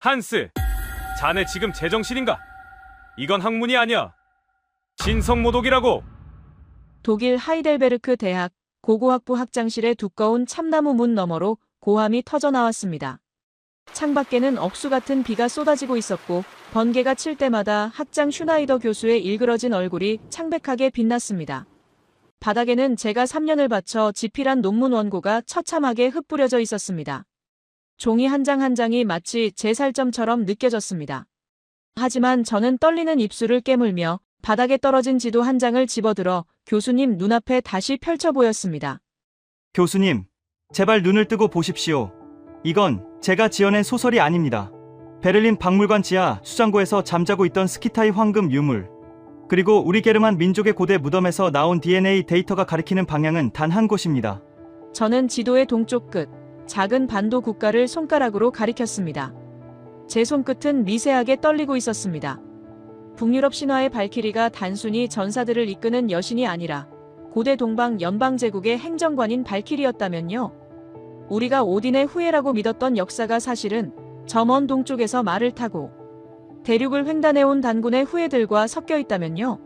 한스, 자네 지금 제정신인가? 이건 학문이 아니야. 신성모독이라고. 독일 하이델베르크 대학 고고학부 학장실의 두꺼운 참나무 문 너머로 고함이 터져 나왔습니다. 창밖에는 억수 같은 비가 쏟아지고 있었고 번개가 칠 때마다 학장 슈나이더 교수의 일그러진 얼굴이 창백하게 빛났습니다. 바닥에는 제가 3년을 바쳐 집필한 논문 원고가 처참하게 흩뿌려져 있었습니다. 종이 한 장 한 장이 마치 제 살점처럼 느껴졌습니다. 하지만 저는 떨리는 입술을 깨물며 바닥에 떨어진 지도 한 장을 집어들어 교수님 눈앞에 다시 펼쳐 보였습니다. 교수님, 제발 눈을 뜨고 보십시오. 이건 제가 지어낸 소설이 아닙니다. 베를린 박물관 지하 수장고에서 잠자고 있던 스키타이 황금 유물, 그리고 우리 게르만 민족의 고대 무덤에서 나온 DNA 데이터가 가리키는 방향은 단 한 곳입니다. 저는 지도의 동쪽 끝, 작은 반도 국가를 손가락으로 가리켰습니다. 제 손끝은 미세하게 떨리고 있었습니다. 북유럽 신화의 발키리가 단순히 전사들을 이끄는 여신이 아니라 고대 동방 연방제국의 행정관인 발키리였다면요. 우리가 오딘의 후예라고 믿었던 역사가 사실은 저 먼 동쪽에서 말을 타고 대륙을 횡단해온 단군의 후예들과 섞여 있다면요.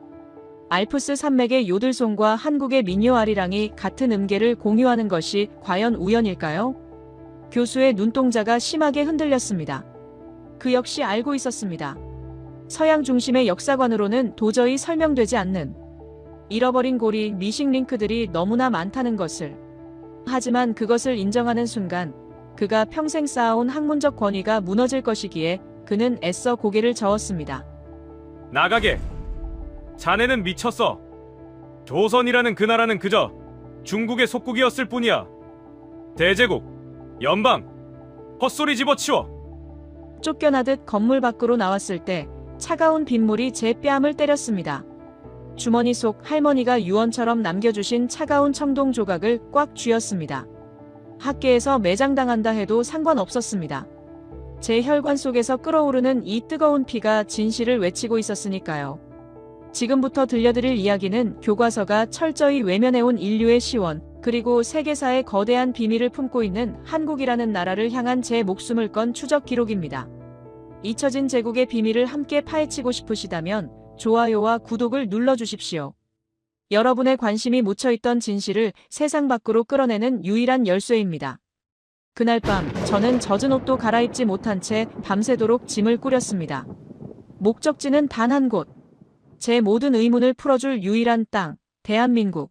알프스 산맥의 요들송과 한국의 민요 아리랑이 같은 음계를 공유하는 것이 과연 우연일까요? 교수의 눈동자가 심하게 흔들렸습니다. 그 역시 알고 있었습니다. 서양 중심의 역사관으로는 도저히 설명되지 않는 잃어버린 고리 미싱 링크들이 너무나 많다는 것을. 하지만 그것을 인정하는 순간 그가 평생 쌓아온 학문적 권위가 무너질 것이기에 그는 애써 고개를 저었습니다. 나가게. 자네는 미쳤어. 조선이라는 그 나라는 그저 중국의 속국이었을 뿐이야. 대제국, 연방, 헛소리 집어치워. 쫓겨나듯 건물 밖으로 나왔을 때 차가운 빗물이 제 뺨을 때렸습니다. 주머니 속 할머니가 유언처럼 남겨주신 차가운 청동 조각을 꽉 쥐었습니다. 학계에서 매장당한다 해도 상관없었습니다. 제 혈관 속에서 끓어오르는 이 뜨거운 피가 진실을 외치고 있었으니까요. 지금부터 들려드릴 이야기는 교과서가 철저히 외면해온 인류의 시원, 그리고 세계사의 거대한 비밀을 품고 있는 한국이라는 나라를 향한 제 목숨을 건 추적 기록입니다. 잊혀진 제국의 비밀을 함께 파헤치고 싶으시다면 좋아요와 구독을 눌러주십시오. 여러분의 관심이 묻혀있던 진실을 세상 밖으로 끌어내는 유일한 열쇠입니다. 그날 밤 저는 젖은 옷도 갈아입지 못한 채 밤새도록 짐을 꾸렸습니다. 목적지는 단 한 곳. 제 모든 의문을 풀어줄 유일한 땅, 대한민국.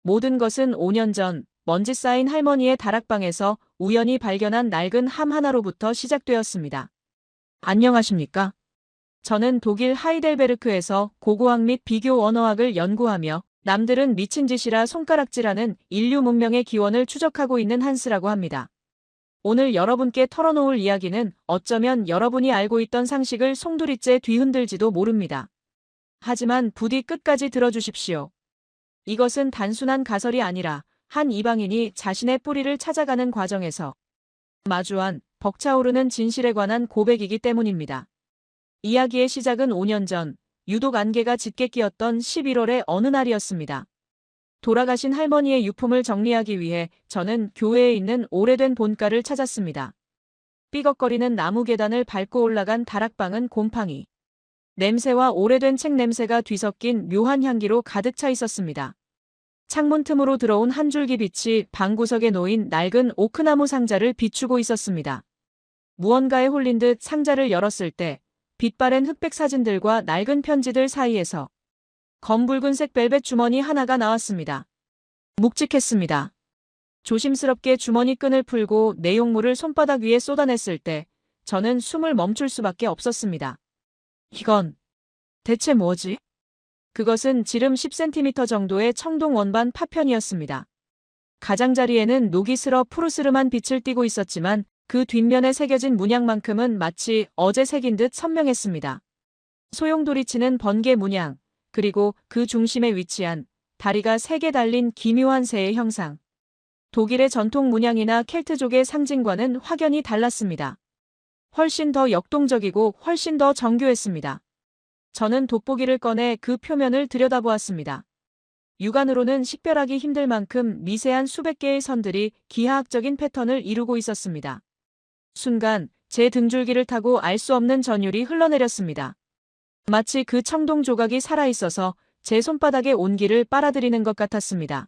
모든 것은 5년 전 먼지 쌓인 할머니의 다락방에서 우연히 발견한 낡은 함 하나로부터 시작되었습니다. 안녕하십니까? 저는 독일 하이델베르크에서 고고학 및 비교 언어학을 연구하며 남들은 미친 짓이라 손가락질하는 인류 문명의 기원을 추적하고 있는 한스라고 합니다. 오늘 여러분께 털어놓을 이야기는 어쩌면 여러분이 알고 있던 상식을 송두리째 뒤흔들지도 모릅니다. 하지만 부디 끝까지 들어주십시오. 이것은 단순한 가설이 아니라 한 이방인이 자신의 뿌리를 찾아가는 과정에서 마주한 벅차오르는 진실에 관한 고백이기 때문입니다. 이야기의 시작은 5년 전, 유독 안개가 짙게 끼었던 11월의 어느 날이었습니다. 돌아가신 할머니의 유품을 정리하기 위해 저는 교회에 있는 오래된 본가를 찾았습니다. 삐걱거리는 나무 계단을 밟고 올라간 다락방은 곰팡이 냄새와 오래된 책 냄새가 뒤섞인 묘한 향기로 가득 차 있었습니다. 창문 틈으로 들어온 한 줄기 빛이 방구석에 놓인 낡은 오크나무 상자를 비추고 있었습니다. 무언가에 홀린 듯 상자를 열었을 때 빛바랜 흑백 사진들과 낡은 편지들 사이에서 검붉은색 벨벳 주머니 하나가 나왔습니다. 묵직했습니다. 조심스럽게 주머니 끈을 풀고 내용물을 손바닥 위에 쏟아냈을 때 저는 숨을 멈출 수밖에 없었습니다. 이건 대체 뭐지? 그것은 지름 10cm 정도의 청동 원반 파편이었습니다. 가장자리에는 녹이 슬어 푸르스름한 빛을 띠고 있었지만 그 뒷면에 새겨진 문양만큼은 마치 어제 새긴 듯 선명했습니다. 소용돌이치는 번개 문양, 그리고 그 중심에 위치한 다리가 3개 달린 기묘한 새의 형상. 독일의 전통 문양이나 켈트족의 상징과는 확연히 달랐습니다. 훨씬 더 역동적이고 훨씬 더 정교했습니다. 저는 돋보기를 꺼내 그 표면을 들여다보았습니다. 육안으로는 식별하기 힘들 만큼 미세한 수백 개의 선들이 기하학적인 패턴을 이루고 있었습니다. 순간 제 등줄기를 타고 알 수 없는 전율이 흘러내렸습니다. 마치 그 청동 조각이 살아있어서 제 손바닥에 온기를 빨아들이는 것 같았습니다.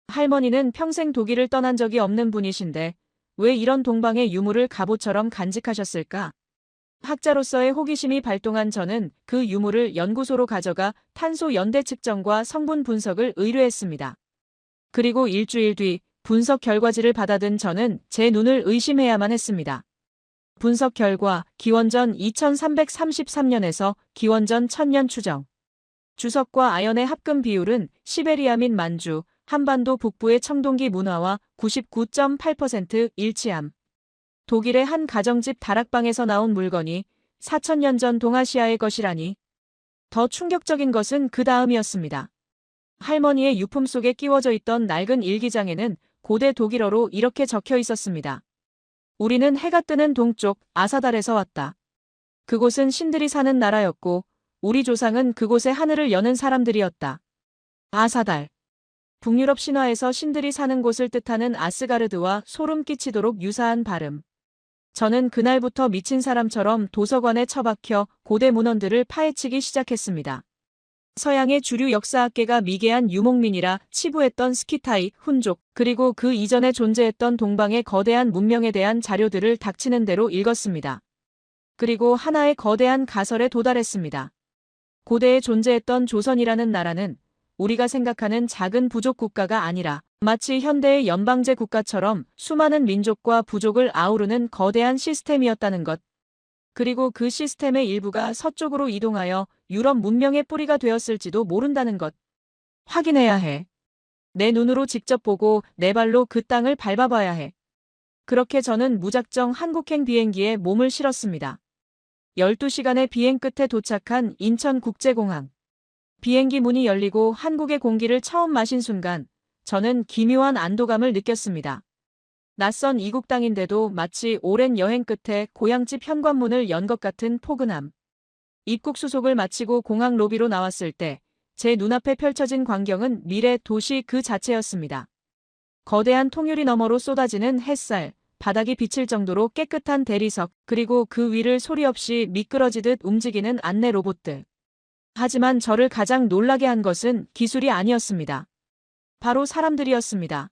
할머니는 평생 독일을 떠난 적이 없는 분이신데 왜 이런 동방의 유물을 갑옷처럼 간직하셨을까? 학자로서의 호기심이 발동한 저는 그 유물을 연구소로 가져가 탄소 연대 측정과 성분 분석을 의뢰했습니다. 그리고 일주일 뒤 분석 결과지를 받아든 저는 제 눈을 의심해야만 했습니다. 분석 결과 기원전 2333년에서 기원전 1000년 추정. 주석과 아연의 합금 비율은 시베리아 및 만주, 한반도 북부의 청동기 문화와 99.8% 일치함. 독일의 한 가정집 다락방에서 나온 물건이 4000년 전 동아시아의 것이라니. 더 충격적인 것은 그 다음이었습니다. 할머니의 유품 속에 끼워져 있던 낡은 일기장에는 고대 독일어로 이렇게 적혀 있었습니다. 우리는 해가 뜨는 동쪽 아사달에서 왔다. 그곳은 신들이 사는 나라였고 우리 조상은 그곳에 하늘을 여는 사람들이었다. 아사달. 북유럽 신화에서 신들이 사는 곳을 뜻하는 아스가르드와 소름 끼치도록 유사한 발음. 저는 그날부터 미친 사람처럼 도서관에 처박혀 고대 문헌들을 파헤치기 시작했습니다. 서양의 주류 역사학계가 미개한 유목민이라 치부했던 스키타이, 훈족, 그리고 그 이전에 존재했던 동방의 거대한 문명에 대한 자료들을 닥치는 대로 읽었습니다. 그리고 하나의 거대한 가설에 도달했습니다. 고대에 존재했던 조선이라는 나라는 우리가 생각하는 작은 부족 국가가 아니라 마치 현대의 연방제 국가처럼 수많은 민족과 부족을 아우르는 거대한 시스템이었다는 것. 그리고 그 시스템의 일부가 서쪽으로 이동하여 유럽 문명의 뿌리가 되었을지도 모른다는 것. 확인해야 해. 내 눈으로 직접 보고 내 발로 그 땅을 밟아봐야 해. 그렇게 저는 무작정 한국행 비행기에 몸을 실었습니다. 12시간의 비행 끝에 도착한 인천국제공항. 비행기 문이 열리고 한국의 공기를 처음 마신 순간 저는 기묘한 안도감을 느꼈습니다. 낯선 이국 땅인데도 마치 오랜 여행 끝에 고향집 현관문을 연 것 같은 포근함. 입국 수속을 마치고 공항 로비로 나왔을 때 제 눈앞에 펼쳐진 광경은 미래 도시 그 자체였습니다. 거대한 통유리 너머로 쏟아지는 햇살, 바닥이 비칠 정도로 깨끗한 대리석, 그리고 그 위를 소리 없이 미끄러지듯 움직이는 안내 로봇들. 하지만 저를 가장 놀라게 한 것은 기술이 아니었습니다. 바로 사람들이었습니다.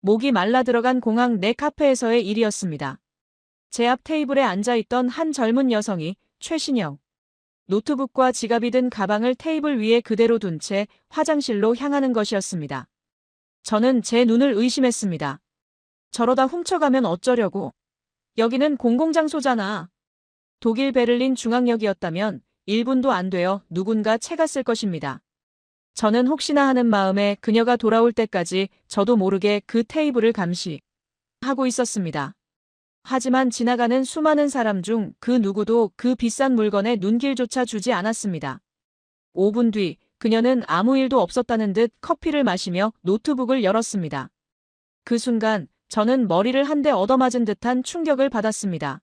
목이 말라 들어간 공항 내 카페에서의 일이었습니다. 제 앞 테이블에 앉아있던 한 젊은 여성이 최신형. 노트북과 지갑이 든 가방을 테이블 위에 그대로 둔 채 화장실로 향하는 것이었습니다. 저는 제 눈을 의심했습니다. 저러다 훔쳐가면 어쩌려고. 여기는 공공장소잖아. 독일 베를린 중앙역이었다면 1분도 안 되어 누군가 채갔을 것입니다. 저는 혹시나 하는 마음에 그녀가 돌아올 때까지 저도 모르게 그 테이블을 감시하고 있었습니다. 하지만 지나가는 수많은 사람 중 그 누구도 그 비싼 물건에 눈길조차 주지 않았습니다. 5분 뒤 그녀는 아무 일도 없었다는 듯 커피를 마시며 노트북을 열었습니다. 그 순간 저는 머리를 한 대 얻어맞은 듯한 충격을 받았습니다.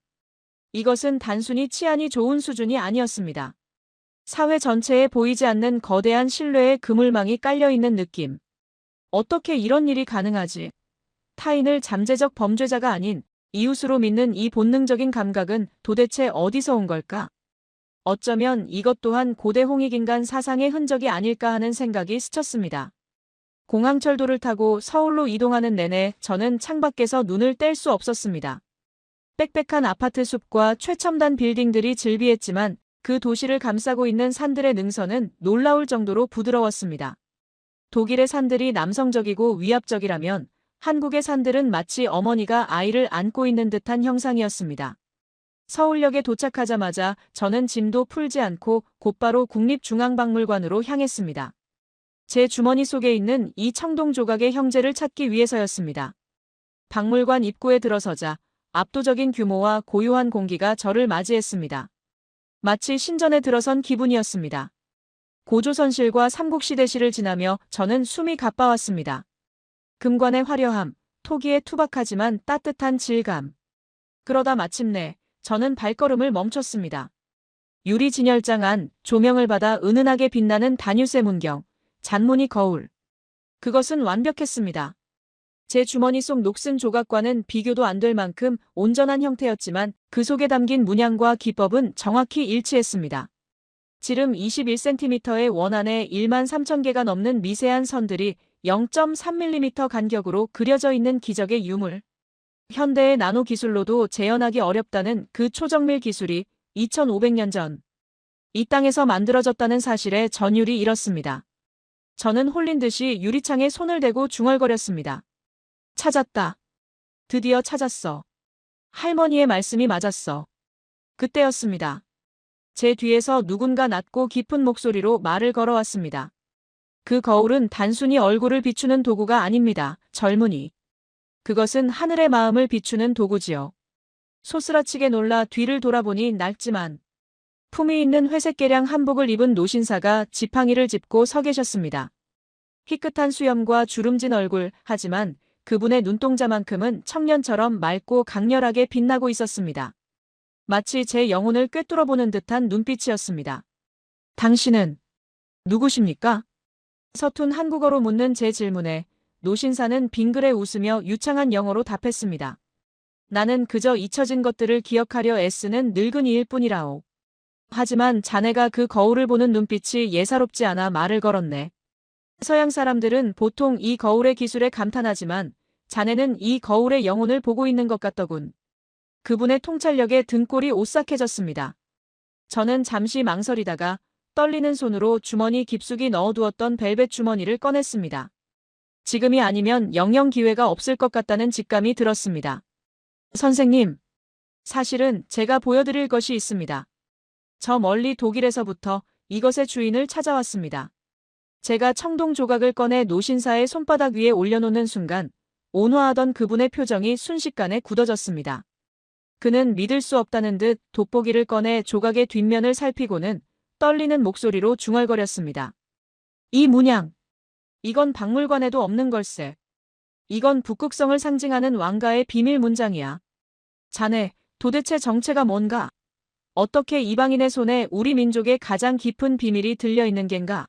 이것은 단순히 치안이 좋은 수준이 아니었습니다. 사회 전체에 보이지 않는 거대한 신뢰의 그물망이 깔려있는 느낌. 어떻게 이런 일이 가능하지? 타인을 잠재적 범죄자가 아닌 이웃으로 믿는 이 본능적인 감각은 도대체 어디서 온 걸까? 어쩌면 이것 또한 고대 홍익인간 사상의 흔적이 아닐까 하는 생각이 스쳤습니다. 공항철도를 타고 서울로 이동하는 내내 저는 창밖에서 눈을 뗄 수 없었습니다. 빽빽한 아파트 숲과 최첨단 빌딩들이 즐비했지만 그 도시를 감싸고 있는 산들의 능선은 놀라울 정도로 부드러웠습니다. 독일의 산들이 남성적이고 위압적이라면 한국의 산들은 마치 어머니가 아이를 안고 있는 듯한 형상이었습니다. 서울역에 도착하자마자 저는 짐도 풀지 않고 곧바로 국립중앙박물관으로 향했습니다. 제 주머니 속에 있는 이 청동 조각의 형제를 찾기 위해서였습니다. 박물관 입구에 들어서자 압도적인 규모와 고요한 공기가 저를 맞이했습니다. 마치 신전에 들어선 기분이었습니다. 고조선실과 삼국시대실을 지나며 저는 숨이 가빠왔습니다. 금관의 화려함, 토기의 투박하지만 따뜻한 질감. 그러다 마침내 저는 발걸음을 멈췄습니다. 유리 진열장 안 조명을 받아 은은하게 빛나는 다뉴세 문경, 잔무늬 거울. 그것은 완벽했습니다. 제 주머니 속 녹슨 조각과는 비교도 안 될 만큼 온전한 형태였지만 그 속에 담긴 문양과 기법은 정확히 일치했습니다. 지름 21cm의 원안에 13,000개가 넘는 미세한 선들이 0.3mm 간격으로 그려져 있는 기적의 유물. 현대의 나노 기술로도 재현하기 어렵다는 그 초정밀 기술이 2500년 전 이 땅에서 만들어졌다는 사실에 전율이 일었습니다. 저는 홀린 듯이 유리창에 손을 대고 중얼거렸습니다. 찾았다. 드디어 찾았어. 할머니의 말씀이 맞았어. 그때였습니다. 제 뒤에서 누군가 낮고 깊은 목소리로 말을 걸어왔습니다. 그 거울은 단순히 얼굴을 비추는 도구가 아닙니다. 젊은이. 그것은 하늘의 마음을 비추는 도구지요. 소스라치게 놀라 뒤를 돌아보니 낡지만 품위 있는 회색 개량 한복을 입은 노신사가 지팡이를 짚고 서 계셨습니다. 희끗한 수염과 주름진 얼굴, 하지만 그분의 눈동자만큼은 청년처럼 맑고 강렬하게 빛나고 있었습니다. 마치 제 영혼을 꿰뚫어보는 듯한 눈빛이었습니다. 당신은 누구십니까? 서툰 한국어로 묻는 제 질문에 노신사는 빙그레 웃으며 유창한 영어로 답했습니다. 나는 그저 잊혀진 것들을 기억하려 애쓰는 늙은이일 뿐이라오. 하지만 자네가 그 거울을 보는 눈빛이 예사롭지 않아 말을 걸었네. 서양 사람들은 보통 이 거울의 기술에 감탄하지만 자네는 이 거울의 영혼을 보고 있는 것 같더군. 그분의 통찰력에 등골이 오싹해졌습니다. 저는 잠시 망설이다가 떨리는 손으로 주머니 깊숙이 넣어두었던 벨벳 주머니를 꺼냈습니다. 지금이 아니면 영영 기회가 없을 것 같다는 직감이 들었습니다. 선생님, 사실은 제가 보여드릴 것이 있습니다. 저 멀리 독일에서부터 이것의 주인을 찾아왔습니다. 제가 청동 조각을 꺼내 노신사의 손바닥 위에 올려놓는 순간 온화하던 그분의 표정이 순식간에 굳어졌습니다. 그는 믿을 수 없다는 듯 돋보기를 꺼내 조각의 뒷면을 살피고는 떨리는 목소리로 중얼거렸습니다. 이 문양! 이건 박물관에도 없는 걸세. 이건 북극성을 상징하는 왕가의 비밀 문장이야. 자네, 도대체 정체가 뭔가? 어떻게 이방인의 손에 우리 민족의 가장 깊은 비밀이 들려있는 겐가?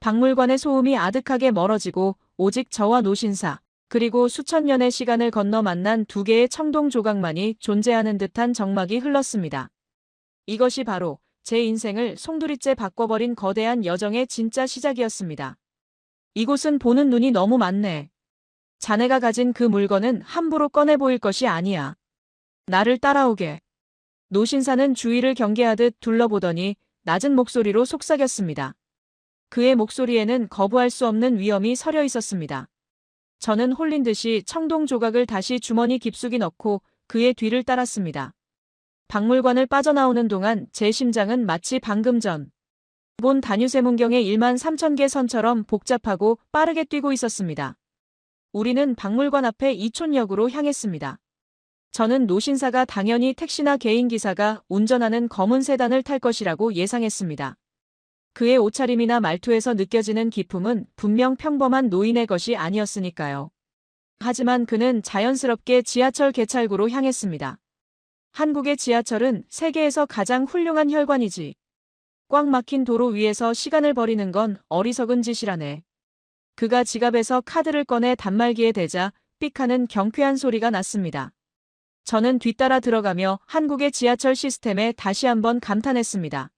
박물관의 소음이 아득하게 멀어지고 오직 저와 노신사, 그리고 수천 년의 시간을 건너 만난 두 개의 청동 조각만이 존재하는 듯한 정막이 흘렀습니다. 이것이 바로 제 인생을 송두리째 바꿔버린 거대한 여정의 진짜 시작이었습니다. 이곳은 보는 눈이 너무 많네. 자네가 가진 그 물건은 함부로 꺼내 보일 것이 아니야. 나를 따라오게. 노신사는 주위를 경계하듯 둘러보더니 낮은 목소리로 속삭였습니다. 그의 목소리에는 거부할 수 없는 위엄이 서려 있었습니다. 저는 홀린 듯이 청동 조각을 다시 주머니 깊숙이 넣고 그의 뒤를 따랐습니다. 박물관을 빠져나오는 동안 제 심장은 마치 방금 전 본 다뉴세 문경의 13,000개 선처럼 복잡하고 빠르게 뛰고 있었습니다. 우리는 박물관 앞에 이촌역으로 향했습니다. 저는 노신사가 당연히 택시나 개인기사가 운전하는 검은 세단을 탈 것이라고 예상했습니다. 그의 옷차림이나 말투에서 느껴지는 기품은 분명 평범한 노인의 것이 아니었으니까요. 하지만 그는 자연스럽게 지하철 개찰구로 향했습니다. 한국의 지하철은 세계에서 가장 훌륭한 혈관이지. 꽉 막힌 도로 위에서 시간을 버리는 건 어리석은 짓이라네. 그가 지갑에서 카드를 꺼내 단말기에 대자 삑 하는 경쾌한 소리가 났습니다. 저는 뒤따라 들어가며 한국의 지하철 시스템에 다시 한번 감탄했습니다.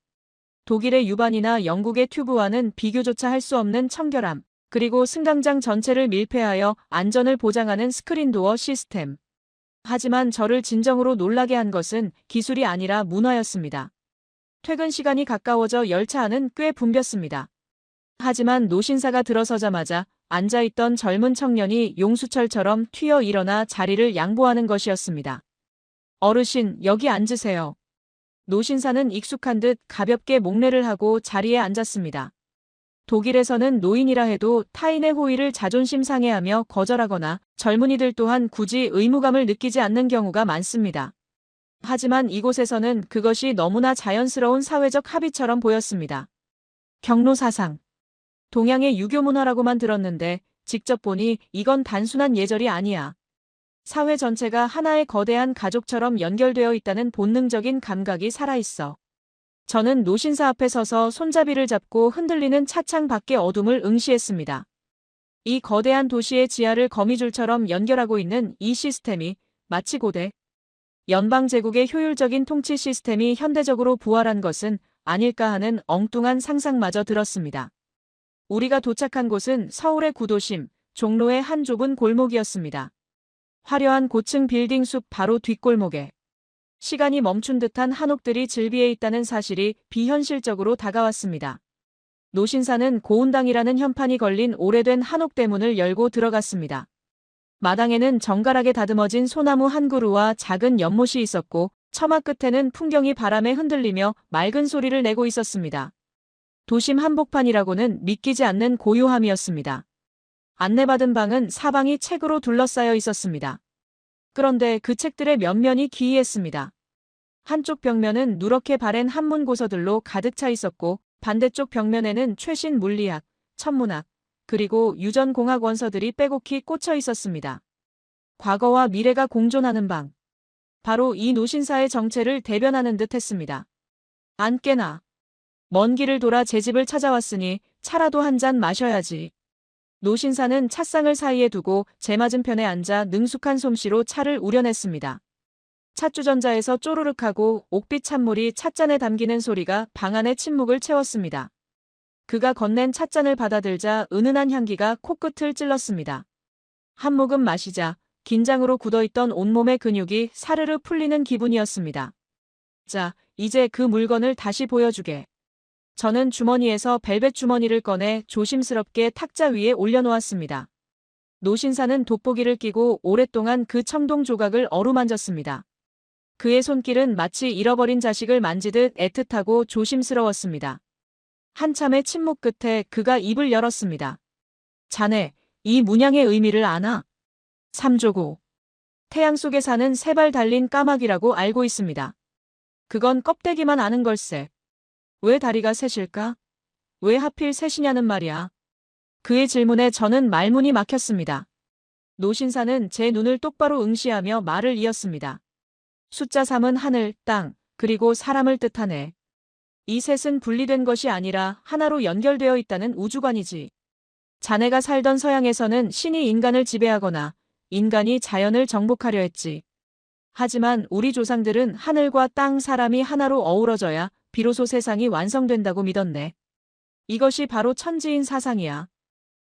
독일의 유반이나 영국의 튜브와는 비교조차 할 수 없는 청결함, 그리고 승강장 전체를 밀폐하여 안전을 보장하는 스크린도어 시스템. 하지만 저를 진정으로 놀라게 한 것은 기술이 아니라 문화였습니다. 퇴근 시간이 가까워져 열차 안은 꽤 붐볐습니다. 하지만 노신사가 들어서자마자 앉아있던 젊은 청년이 용수철처럼 튀어 일어나 자리를 양보하는 것이었습니다. 어르신, 여기 앉으세요. 노신사는 익숙한 듯 가볍게 목례를 하고 자리에 앉았습니다. 독일에서는 노인이라 해도 타인의 호의를 자존심 상해하며 거절하거나 젊은이들 또한 굳이 의무감을 느끼지 않는 경우가 많습니다. 하지만 이곳에서는 그것이 너무나 자연스러운 사회적 합의처럼 보였습니다. 경로사상. 동양의 유교 문화라고만 들었는데 직접 보니 이건 단순한 예절이 아니야. 사회 전체가 하나의 거대한 가족처럼 연결되어 있다는 본능적인 감각이 살아있어. 저는 노신사 앞에 서서 손잡이를 잡고 흔들리는 차창 밖의 어둠을 응시했습니다. 이 거대한 도시의 지하를 거미줄처럼 연결하고 있는 이 시스템이 마치 고대 연방제국의 효율적인 통치 시스템이 현대적으로 부활한 것은 아닐까 하는 엉뚱한 상상마저 들었습니다. 우리가 도착한 곳은 서울의 구도심, 종로의 한 좁은 골목이었습니다. 화려한 고층 빌딩 숲 바로 뒷골목에 시간이 멈춘 듯한 한옥들이 즐비해 있다는 사실이 비현실적으로 다가왔습니다. 노신사는 고운당이라는 현판이 걸린 오래된 한옥 대문을 열고 들어갔습니다. 마당에는 정갈하게 다듬어진 소나무 한 그루와 작은 연못이 있었고 처마 끝에는 풍경이 바람에 흔들리며 맑은 소리를 내고 있었습니다. 도심 한복판이라고는 믿기지 않는 고요함이었습니다. 안내받은 방은 사방이 책으로 둘러싸여 있었습니다. 그런데 그 책들의 면면이 기이했습니다. 한쪽 벽면은 누렇게 바랜 한문 고서들로 가득 차 있었고 반대쪽 벽면에는 최신 물리학, 천문학, 그리고 유전공학 원서들이 빼곡히 꽂혀 있었습니다. 과거와 미래가 공존하는 방. 바로 이 노신사의 정체를 대변하는 듯 했습니다. 안 깨나. 먼 길을 돌아 제 집을 찾아왔으니 차라도 한 잔 마셔야지. 노신사는 찻상을 사이에 두고 제 맞은편에 앉아 능숙한 솜씨로 차를 우려냈습니다. 찻주전자에서 쪼르륵하고 옥빛 찬물이 찻잔에 담기는 소리가 방 안의 침묵을 채웠습니다. 그가 건넨 찻잔을 받아들자 은은한 향기가 코끝을 찔렀습니다. 한 모금 마시자 긴장으로 굳어있던 온몸의 근육이 사르르 풀리는 기분이었습니다. 자, 이제 그 물건을 다시 보여주게. 저는 주머니에서 벨벳 주머니를 꺼내 조심스럽게 탁자 위에 올려놓았습니다. 노신사는 돋보기를 끼고 오랫동안 그 청동 조각을 어루만졌습니다. 그의 손길은 마치 잃어버린 자식을 만지듯 애틋하고 조심스러웠습니다. 한참의 침묵 끝에 그가 입을 열었습니다. 자네, 이 문양의 의미를 아나? 삼조고. 태양 속에 사는 세 발 달린 까마귀라고 알고 있습니다. 그건 껍데기만 아는 걸세. 왜 다리가 셋일까? 왜 하필 셋이냐는 말이야. 그의 질문에 저는 말문이 막혔습니다. 노신사는 제 눈을 똑바로 응시하며 말을 이었습니다. 숫자 3은 하늘, 땅, 그리고 사람을 뜻하네. 이 셋은 분리된 것이 아니라 하나로 연결되어 있다는 우주관이지. 자네가 살던 서양에서는 신이 인간을 지배하거나 인간이 자연을 정복하려 했지. 하지만 우리 조상들은 하늘과 땅, 사람이 하나로 어우러져야 비로소 세상이 완성된다고 믿었네. 이것이 바로 천지인 사상이야.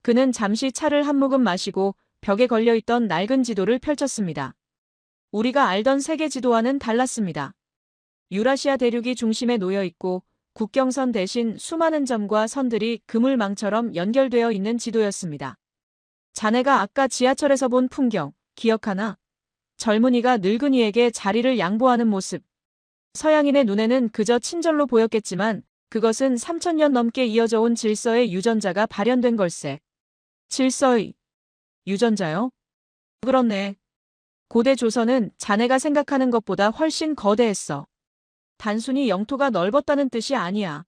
그는 잠시 차를 한 모금 마시고 벽에 걸려있던 낡은 지도를 펼쳤습니다. 우리가 알던 세계 지도와는 달랐습니다. 유라시아 대륙이 중심에 놓여 있고 국경선 대신 수많은 점과 선들이 그물망처럼 연결되어 있는 지도였습니다. 자네가 아까 지하철에서 본 풍경, 기억하나? 젊은이가 늙은이에게 자리를 양보하는 모습. 서양인의 눈에는 그저 친절로 보였겠지만 그것은 3000년 넘게 이어져 온 질서의 유전자가 발현된 걸세. 질서의 유전자요? 그렇네. 고대 조선은 자네가 생각하는 것보다 훨씬 거대했어. 단순히 영토가 넓었다는 뜻이 아니야.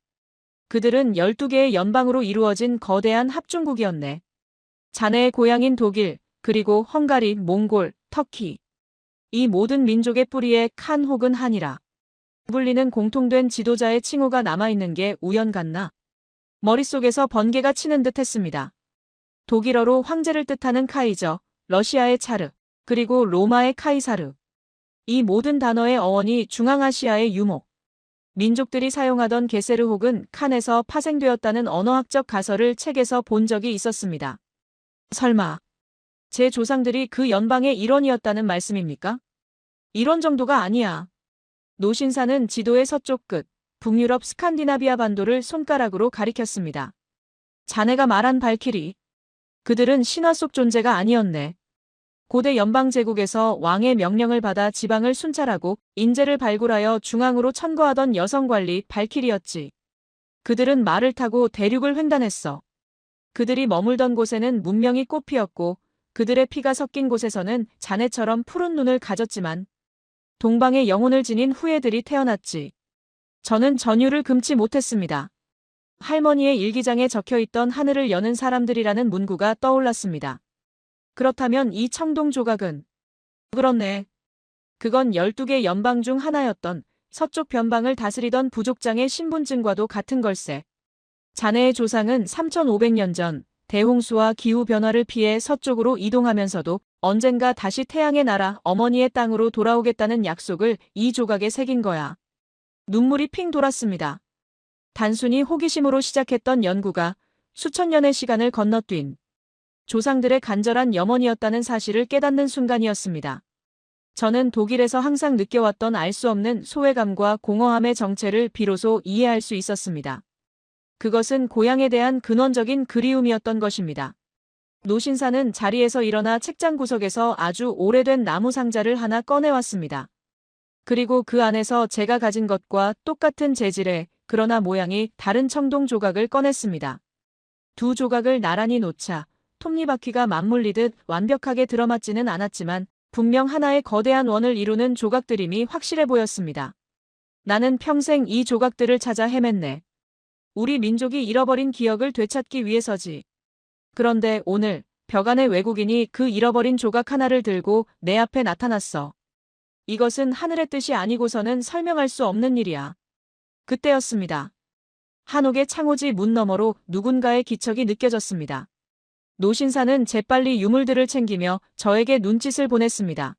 그들은 12개의 연방으로 이루어진 거대한 합중국이었네. 자네의 고향인 독일, 그리고 헝가리, 몽골, 터키. 이 모든 민족의 뿌리에 칸 혹은 한이라 불리는 공통된 지도자의 칭호가 남아있는 게 우연 같나? 머릿속에서 번개가 치는 듯 했습니다. 독일어로 황제를 뜻하는 카이저, 러시아의 차르, 그리고 로마의 카이사르. 이 모든 단어의 어원이 중앙아시아의 유목. 민족들이 사용하던 게세르 혹은 칸에서 파생되었다는 언어학적 가설을 책에서 본 적이 있었습니다. 설마 제 조상들이 그 연방의 일원이었다는 말씀입니까? 이런 정도가 아니야. 노신사는 지도의 서쪽 끝, 북유럽 스칸디나비아 반도를 손가락으로 가리켰습니다. 자네가 말한 발키리. 그들은 신화 속 존재가 아니었네. 고대 연방제국에서 왕의 명령을 받아 지방을 순찰하고 인재를 발굴하여 중앙으로 천거하던 여성관리 발키리였지. 그들은 말을 타고 대륙을 횡단했어. 그들이 머물던 곳에는 문명이 꽃피었고 그들의 피가 섞인 곳에서는 자네처럼 푸른 눈을 가졌지만 동방의 영혼을 지닌 후예들이 태어났지. 저는 전율을 금치 못했습니다. 할머니의 일기장에 적혀있던 하늘을 여는 사람들이라는 문구가 떠올랐습니다. 그렇다면 이 청동 조각은? 그렇네. 그건 12개 연방 중 하나였던 서쪽 변방을 다스리던 부족장의 신분증과도 같은 걸세. 자네의 조상은 3500년 전 대홍수와 기후변화를 피해 서쪽으로 이동하면서도 언젠가 다시 태양의 나라 어머니의 땅으로 돌아오겠다는 약속을 이 조각에 새긴 거야. 눈물이 핑 돌았습니다. 단순히 호기심으로 시작했던 연구가 수천 년의 시간을 건너뛴 조상들의 간절한 염원이었다는 사실을 깨닫는 순간이었습니다. 저는 독일에서 항상 느껴왔던 알 수 없는 소외감과 공허함의 정체를 비로소 이해할 수 있었습니다. 그것은 고향에 대한 근원적인 그리움이었던 것입니다. 노신사는 자리에서 일어나 책장 구석에서 아주 오래된 나무 상자를 하나 꺼내왔습니다. 그리고 그 안에서 제가 가진 것과 똑같은 재질의 그러나 모양이 다른 청동 조각을 꺼냈습니다. 두 조각을 나란히 놓자 톱니바퀴가 맞물리듯 완벽하게 들어맞지는 않았지만 분명 하나의 거대한 원을 이루는 조각들임이 확실해 보였습니다. 나는 평생 이 조각들을 찾아 헤맸네. 우리 민족이 잃어버린 기억을 되찾기 위해서지. 그런데 오늘 벽 안의 외국인이 그 잃어버린 조각 하나를 들고 내 앞에 나타났어. 이것은 하늘의 뜻이 아니고서는 설명할 수 없는 일이야. 그때였습니다. 한옥의 창호지 문 너머로 누군가의 기척이 느껴졌습니다. 노신사는 재빨리 유물들을 챙기며 저에게 눈짓을 보냈습니다.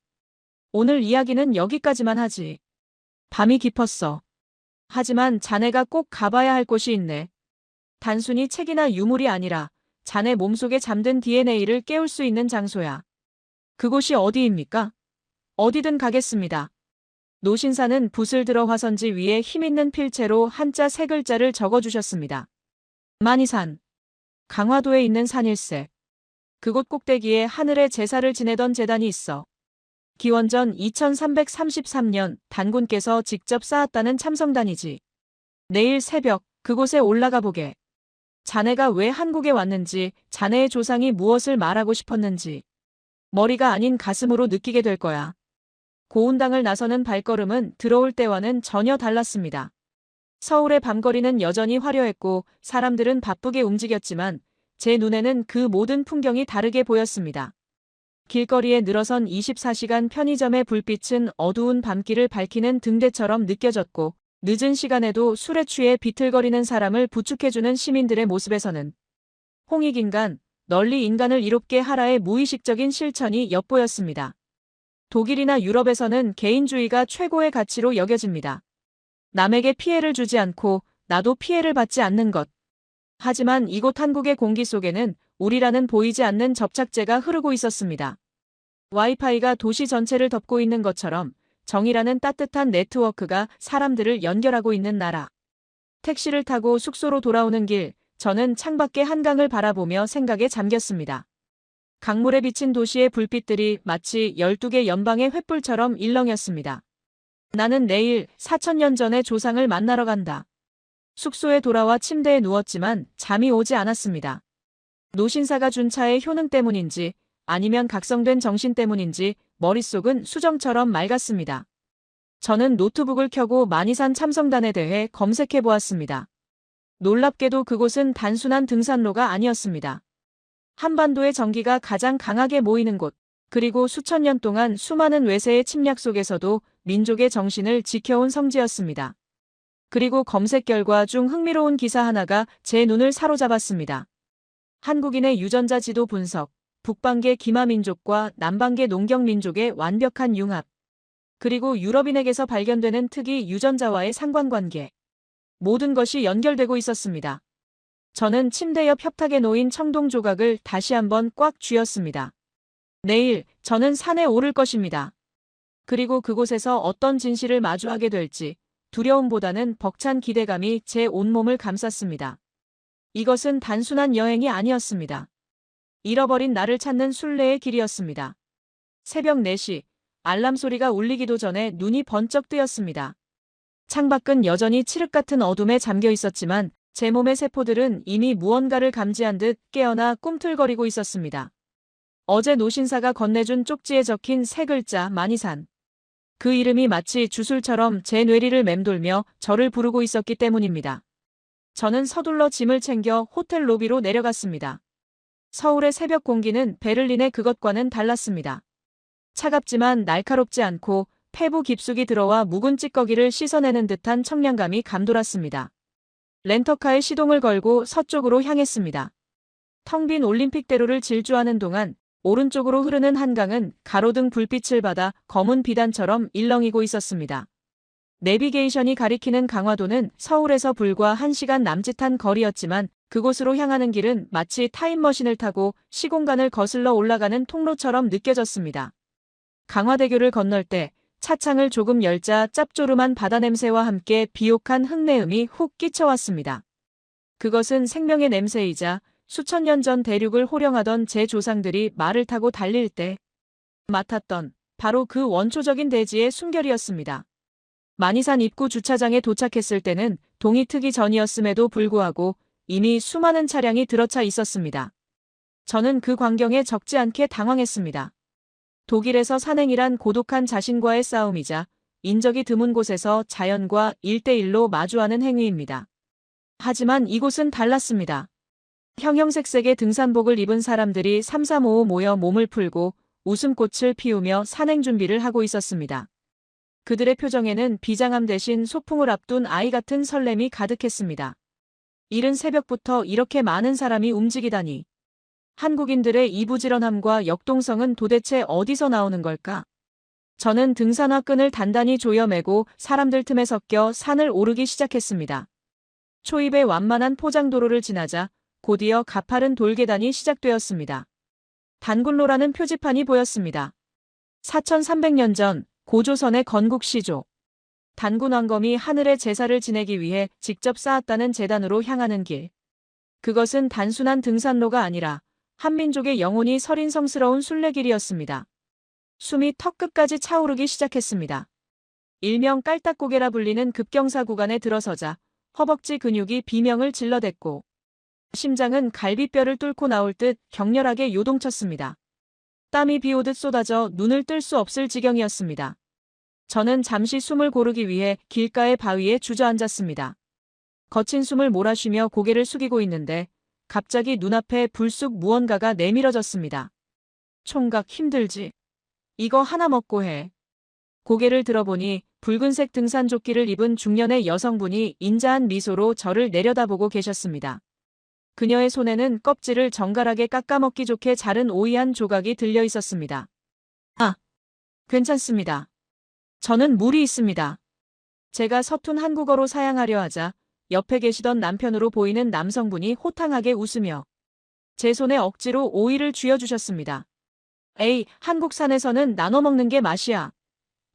오늘 이야기는 여기까지만 하지. 밤이 깊었어. 하지만 자네가 꼭 가봐야 할 곳이 있네. 단순히 책이나 유물이 아니라 자네 몸속에 잠든 DNA를 깨울 수 있는 장소야. 그곳이 어디입니까? 어디든 가겠습니다. 노신사는 붓을 들어 화선지 위에 힘있는 필체로 한자 세 글자를 적어주셨습니다. 만이산. 강화도에 있는 산일세. 그곳 꼭대기에 하늘의 제사를 지내던 제단이 있어. 기원전 2333년 단군께서 직접 쌓았다는 참성단이지. 내일 새벽 그곳에 올라가 보게. 자네가 왜 한국에 왔는지, 자네의 조상이 무엇을 말하고 싶었는지 머리가 아닌 가슴으로 느끼게 될 거야. 고운당을 나서는 발걸음은 들어올 때와는 전혀 달랐습니다. 서울의 밤거리는 여전히 화려했고 사람들은 바쁘게 움직였지만 제 눈에는 그 모든 풍경이 다르게 보였습니다. 길거리에 늘어선 24시간 편의점의 불빛은 어두운 밤길을 밝히는 등대처럼 느껴졌고 늦은 시간에도 술에 취해 비틀거리는 사람을 부축해주는 시민들의 모습에서는 홍익인간, 널리 인간을 이롭게 하라의 무의식적인 실천이 엿보였습니다. 독일이나 유럽에서는 개인주의가 최고의 가치로 여겨집니다. 남에게 피해를 주지 않고 나도 피해를 받지 않는 것. 하지만 이곳 한국의 공기 속에는 우리라는 보이지 않는 접착제가 흐르고 있었습니다. 와이파이가 도시 전체를 덮고 있는 것처럼 정이라는 따뜻한 네트워크가 사람들을 연결하고 있는 나라. 택시를 타고 숙소로 돌아오는 길, 저는 창밖의 한강을 바라보며 생각에 잠겼습니다. 강물에 비친 도시의 불빛들이 마치 12개 연방의 횃불처럼 일렁였습니다. 나는 내일 4000년 전의 조상을 만나러 간다. 숙소에 돌아와 침대에 누웠지만 잠이 오지 않았습니다. 노신사가 준 차의 효능 때문인지 아니면 각성된 정신 때문인지 머릿속은 수정처럼 맑았습니다. 저는 노트북을 켜고 만이산 참성단에 대해 검색해 보았습니다. 놀랍게도 그곳은 단순한 등산로가 아니었습니다. 한반도의 정기가 가장 강하게 모이는 곳, 그리고 수천 년 동안 수많은 외세의 침략 속에서도 민족의 정신을 지켜온 성지였습니다. 그리고 검색 결과 중 흥미로운 기사 하나가 제 눈을 사로잡았습니다. 한국인의 유전자 지도 분석, 북방계 기마민족과 남방계 농경민족의 완벽한 융합, 그리고 유럽인에게서 발견되는 특이 유전자와의 상관관계. 모든 것이 연결되고 있었습니다. 저는 침대 옆 협탁에 놓인 청동 조각을 다시 한번 꽉 쥐었습니다. 내일 저는 산에 오를 것입니다. 그리고 그곳에서 어떤 진실을 마주하게 될지 두려움보다는 벅찬 기대감이 제 온몸을 감쌌습니다. 이것은 단순한 여행이 아니었습니다. 잃어버린 나를 찾는 순례의 길이었습니다. 새벽 4시, 알람 소리가 울리기도 전에 눈이 번쩍 뜨였습니다. 창밖은 여전히 칠흑 같은 어둠에 잠겨 있었지만 제 몸의 세포들은 이미 무언가를 감지한 듯 깨어나 꿈틀거리고 있었습니다. 어제 노신사가 건네준 쪽지에 적힌 세 글자 만이산. 그 이름이 마치 주술처럼 제 뇌리를 맴돌며 저를 부르고 있었기 때문입니다. 저는 서둘러 짐을 챙겨 호텔 로비로 내려갔습니다. 서울의 새벽 공기는 베를린의 그것과는 달랐습니다. 차갑지만 날카롭지 않고 폐부 깊숙이 들어와 묵은 찌꺼기를 씻어내는 듯한 청량감이 감돌았습니다. 렌터카에 시동을 걸고 서쪽으로 향했습니다. 텅 빈 올림픽대로를 질주하는 동안 오른쪽으로 흐르는 한강은 가로등 불빛을 받아 검은 비단처럼 일렁이고 있었습니다. 내비게이션이 가리키는 강화도는 서울에서 불과 1시간 남짓한 거리였지만 그곳으로 향하는 길은 마치 타임머신을 타고 시공간을 거슬러 올라가는 통로처럼 느껴졌습니다. 강화대교를 건널 때 차창을 조금 열자 짭조름한 바다 냄새와 함께 비옥한 흙내음이 훅 끼쳐왔습니다. 그것은 생명의 냄새이자 수천 년 전 대륙을 호령하던 제 조상들이 말을 타고 달릴 때 맡았던 바로 그 원초적인 대지의 숨결이었습니다. 만이산 입구 주차장에 도착했을 때는 동이 트기 전이었음에도 불구하고 이미 수많은 차량이 들어차 있었습니다. 저는 그 광경에 적지 않게 당황했습니다. 독일에서 산행이란 고독한 자신과의 싸움이자 인적이 드문 곳에서 자연과 1대1로 마주하는 행위입니다. 하지만 이곳은 달랐습니다. 형형색색의 등산복을 입은 사람들이 삼삼오오 모여 몸을 풀고 웃음꽃을 피우며 산행 준비를 하고 있었습니다. 그들의 표정에는 비장함 대신 소풍을 앞둔 아이 같은 설렘이 가득했습니다. 이른 새벽부터 이렇게 많은 사람이 움직이다니. 한국인들의 이부지런함과 역동성은 도대체 어디서 나오는 걸까? 저는 등산화 끈을 단단히 조여매고 사람들 틈에 섞여 산을 오르기 시작했습니다. 초입의 완만한 포장도로를 지나자 곧이어 가파른 돌계단이 시작되었습니다. 단군로라는 표지판이 보였습니다. 4300년 전 고조선의 건국시조. 단군 왕검이 하늘의 제사를 지내기 위해 직접 쌓았다는 제단으로 향하는 길. 그것은 단순한 등산로가 아니라 한민족의 영혼이 서린성스러운 순례길이었습니다. 숨이 턱끝까지 차오르기 시작했습니다. 일명 깔딱고개라 불리는 급경사 구간에 들어서자 허벅지 근육이 비명을 질러댔고 심장은 갈비뼈를 뚫고 나올 듯 격렬하게 요동쳤습니다. 땀이 비오듯 쏟아져 눈을 뜰 수 없을 지경이었습니다. 저는 잠시 숨을 고르기 위해 길가의 바위에 주저앉았습니다. 거친 숨을 몰아쉬며 고개를 숙이고 있는데 갑자기 눈앞에 불쑥 무언가가 내밀어졌습니다. 총각 힘들지? 이거 하나 먹고 해. 고개를 들어보니 붉은색 등산조끼를 입은 중년의 여성분이 인자한 미소로 저를 내려다보고 계셨습니다. 그녀의 손에는 껍질을 정갈하게 깎아먹기 좋게 자른 오이 한 조각이 들려 있었습니다. 아, 괜찮습니다. 저는 물이 있습니다. 제가 서툰 한국어로 사양하려 하자 옆에 계시던 남편으로 보이는 남성분이 호탕하게 웃으며 제 손에 억지로 오이를 쥐어주셨습니다. 에이, 한국산에서는 나눠 먹는 게 맛이야.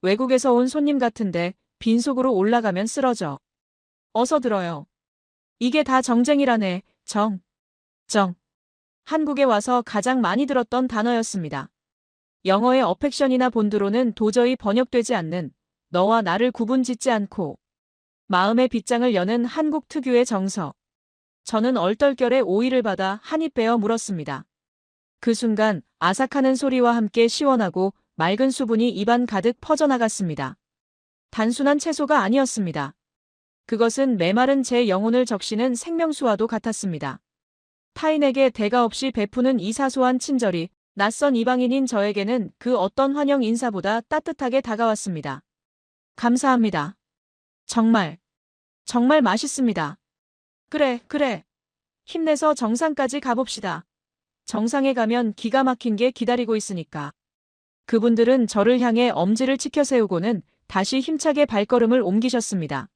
외국에서 온 손님 같은데 빈속으로 올라가면 쓰러져. 어서 들어요. 이게 다 정쟁이라네. 정. 한국에 와서 가장 많이 들었던 단어였습니다. 영어의 어펙션이나 본드로는 도저히 번역되지 않는 너와 나를 구분짓지 않고 마음의 빗장을 여는 한국 특유의 정서. 저는 얼떨결에 오이를 받아 한 입 베어 물었습니다. 그 순간 아삭하는 소리와 함께 시원하고 맑은 수분이 입안 가득 퍼져나갔습니다. 단순한 채소가 아니었습니다. 그것은 메마른 제 영혼을 적시는 생명수와도 같았습니다. 타인에게 대가 없이 베푸는 이 사소한 친절이 낯선 이방인인 저에게는 그 어떤 환영 인사보다 따뜻하게 다가왔습니다. 감사합니다. 정말 맛있습니다. 그래. 힘내서 정상까지 가봅시다. 정상에 가면 기가 막힌 게 기다리고 있으니까. 그분들은 저를 향해 엄지를 치켜 세우고는 다시 힘차게 발걸음을 옮기셨습니다.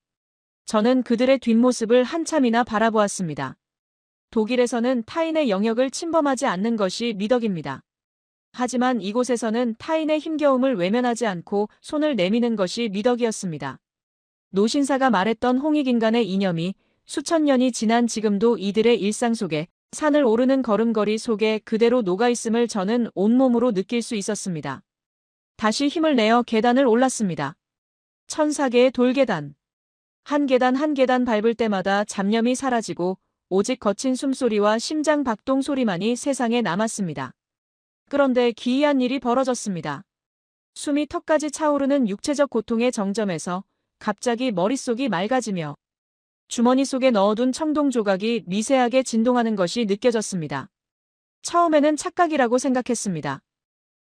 저는 그들의 뒷모습을 한참이나 바라보았습니다. 독일에서는 타인의 영역을 침범하지 않는 것이 미덕입니다. 하지만 이곳에서는 타인의 힘겨움을 외면하지 않고 손을 내미는 것이 미덕이었습니다. 노신사가 말했던 홍익인간의 이념이 수천 년이 지난 지금도 이들의 일상 속에 산을 오르는 걸음걸이 속에 그대로 녹아있음을 저는 온몸으로 느낄 수 있었습니다. 다시 힘을 내어 계단을 올랐습니다. 1004개의 돌계단. 한 계단 한 계단 밟을 때마다 잡념이 사라지고 오직 거친 숨소리와 심장 박동 소리만이 세상에 남았습니다. 그런데 기이한 일이 벌어졌습니다. 숨이 턱까지 차오르는 육체적 고통의 정점에서 갑자기 머릿속이 맑아지며 주머니 속에 넣어둔 청동 조각이 미세하게 진동하는 것이 느껴졌습니다. 처음에는 착각이라고 생각했습니다.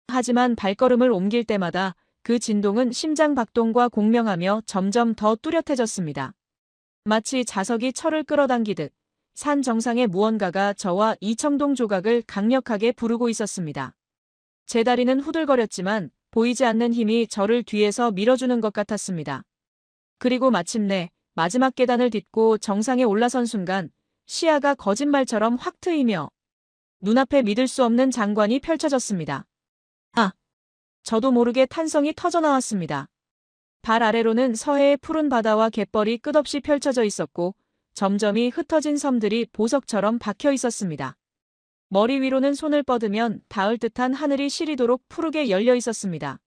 하지만 발걸음을 옮길 때마다 그 진동은 심장 박동과 공명하며 점점 더 뚜렷해졌습니다. 마치 자석이 철을 끌어당기듯 산 정상의 무언가가 저와 이청동 조각을 강력하게 부르고 있었습니다. 제 다리는 후들거렸지만 보이지 않는 힘이 저를 뒤에서 밀어주는 것 같았습니다. 그리고 마침내 마지막 계단을 딛고 정상에 올라선 순간 시야가 거짓말처럼 확 트이며 눈앞에 믿을 수 없는 장관이 펼쳐졌습니다. 아! 저도 모르게 탄성이 터져나왔습니다. 발 아래로는 서해의 푸른 바다와 갯벌이 끝없이 펼쳐져 있었고 점점이 흩어진 섬들이 보석처럼 박혀 있었습니다. 머리 위로는 손을 뻗으면 닿을 듯한 하늘이 시리도록 푸르게 열려 있었습니다.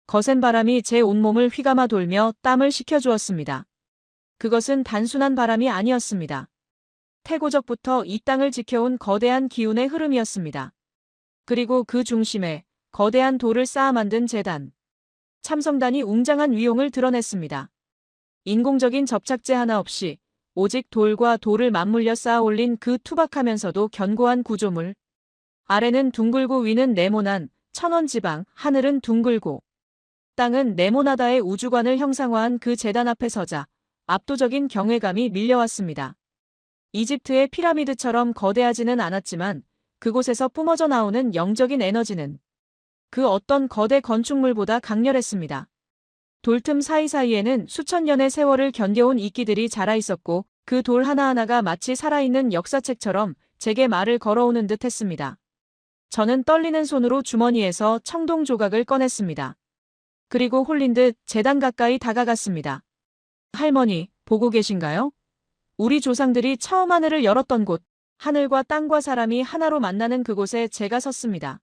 거센 바람이 제 온몸을 휘감아 돌며 땀을 식혀주었습니다. 그것은 단순한 바람이 아니었습니다. 태고적부터 이 땅을 지켜온 거대한 기운의 흐름이었습니다. 그리고 그 중심에 거대한 돌을 쌓아 만든 제단. 참성단이 웅장한 위용을 드러냈습니다. 인공적인 접착제 하나 없이 오직 돌과 돌을 맞물려 쌓아 올린 그 투박하면서도 견고한 구조물. 아래는 둥글고 위는 네모난 천원지방, 하늘은 둥글고 땅은 네모나다의 우주관을 형상화한 그 제단 앞에 서자 압도적인 경외감이 밀려왔습니다. 이집트의 피라미드처럼 거대하지는 않았지만 그곳에서 뿜어져 나오는 영적인 에너지는 그 어떤 거대 건축물보다 강렬했습니다. 돌틈 사이사이에는 수천 년의 세월을 견뎌온 이끼들이 자라 있었고 그 돌 하나하나가 마치 살아있는 역사책처럼 제게 말을 걸어오는 듯 했습니다. 저는 떨리는 손으로 주머니에서 청동 조각을 꺼냈습니다. 그리고 홀린 듯 제단 가까이 다가갔습니다. 할머니, 보고 계신가요? 우리 조상들이 처음 하늘을 열었던 곳, 하늘과 땅과 사람이 하나로 만나는 그곳에 제가 섰습니다.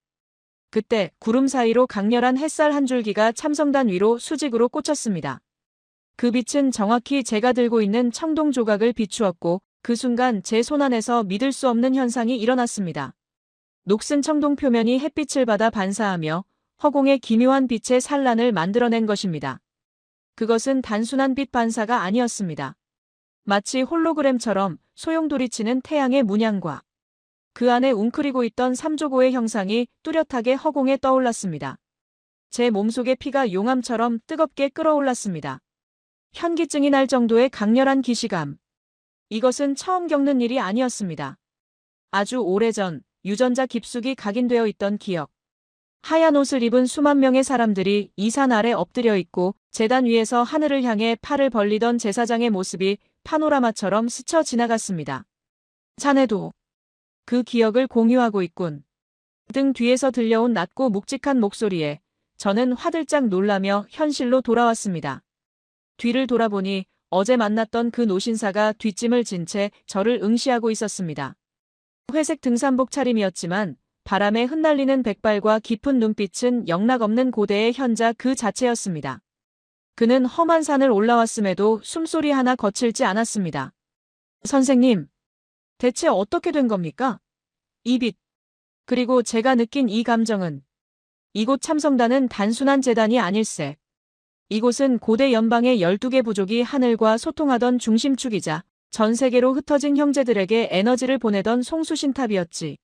그때 구름 사이로 강렬한 햇살 한 줄기가 참성단 위로 수직으로 꽂혔습니다. 그 빛은 정확히 제가 들고 있는 청동 조각을 비추었고 그 순간 제 손안에서 믿을 수 없는 현상이 일어났습니다. 녹슨 청동 표면이 햇빛을 받아 반사하며 허공의 기묘한 빛의 산란을 만들어낸 것입니다. 그것은 단순한 빛 반사가 아니었습니다. 마치 홀로그램처럼 소용돌이치는 태양의 문양과 그 안에 웅크리고 있던 삼조고의 형상이 뚜렷하게 허공에 떠올랐습니다. 제 몸속의 피가 용암처럼 뜨겁게 끓어올랐습니다. 현기증이 날 정도의 강렬한 기시감. 이것은 처음 겪는 일이 아니었습니다. 아주 오래전 유전자 깊숙이 각인되어 있던 기억. 하얀 옷을 입은 수만 명의 사람들이 이 산 아래 엎드려 있고 제단 위에서 하늘을 향해 팔을 벌리던 제사장의 모습이 파노라마처럼 스쳐 지나갔습니다. 자네도 그 기억을 공유하고 있군. 등 뒤에서 들려온 낮고 묵직한 목소리에 저는 화들짝 놀라며 현실로 돌아왔습니다. 뒤를 돌아보니 어제 만났던 그 노신사가 뒷짐을 진 채 저를 응시하고 있었습니다. 회색 등산복 차림이었지만 바람에 흩날리는 백발과 깊은 눈빛은 영락없는 고대의 현자 그 자체였습니다. 그는 험한 산을 올라왔음에도 숨소리 하나 거칠지 않았습니다. 선생님, 대체 어떻게 된 겁니까? 이 빛. 그리고 제가 느낀 이 감정은 이곳 참성단은 단순한 재단이 아닐세. 이곳은 고대 연방의 12개 부족이 하늘과 소통하던 중심축이자 전 세계로 흩어진 형제들에게 에너지를 보내던 송수신탑이었지.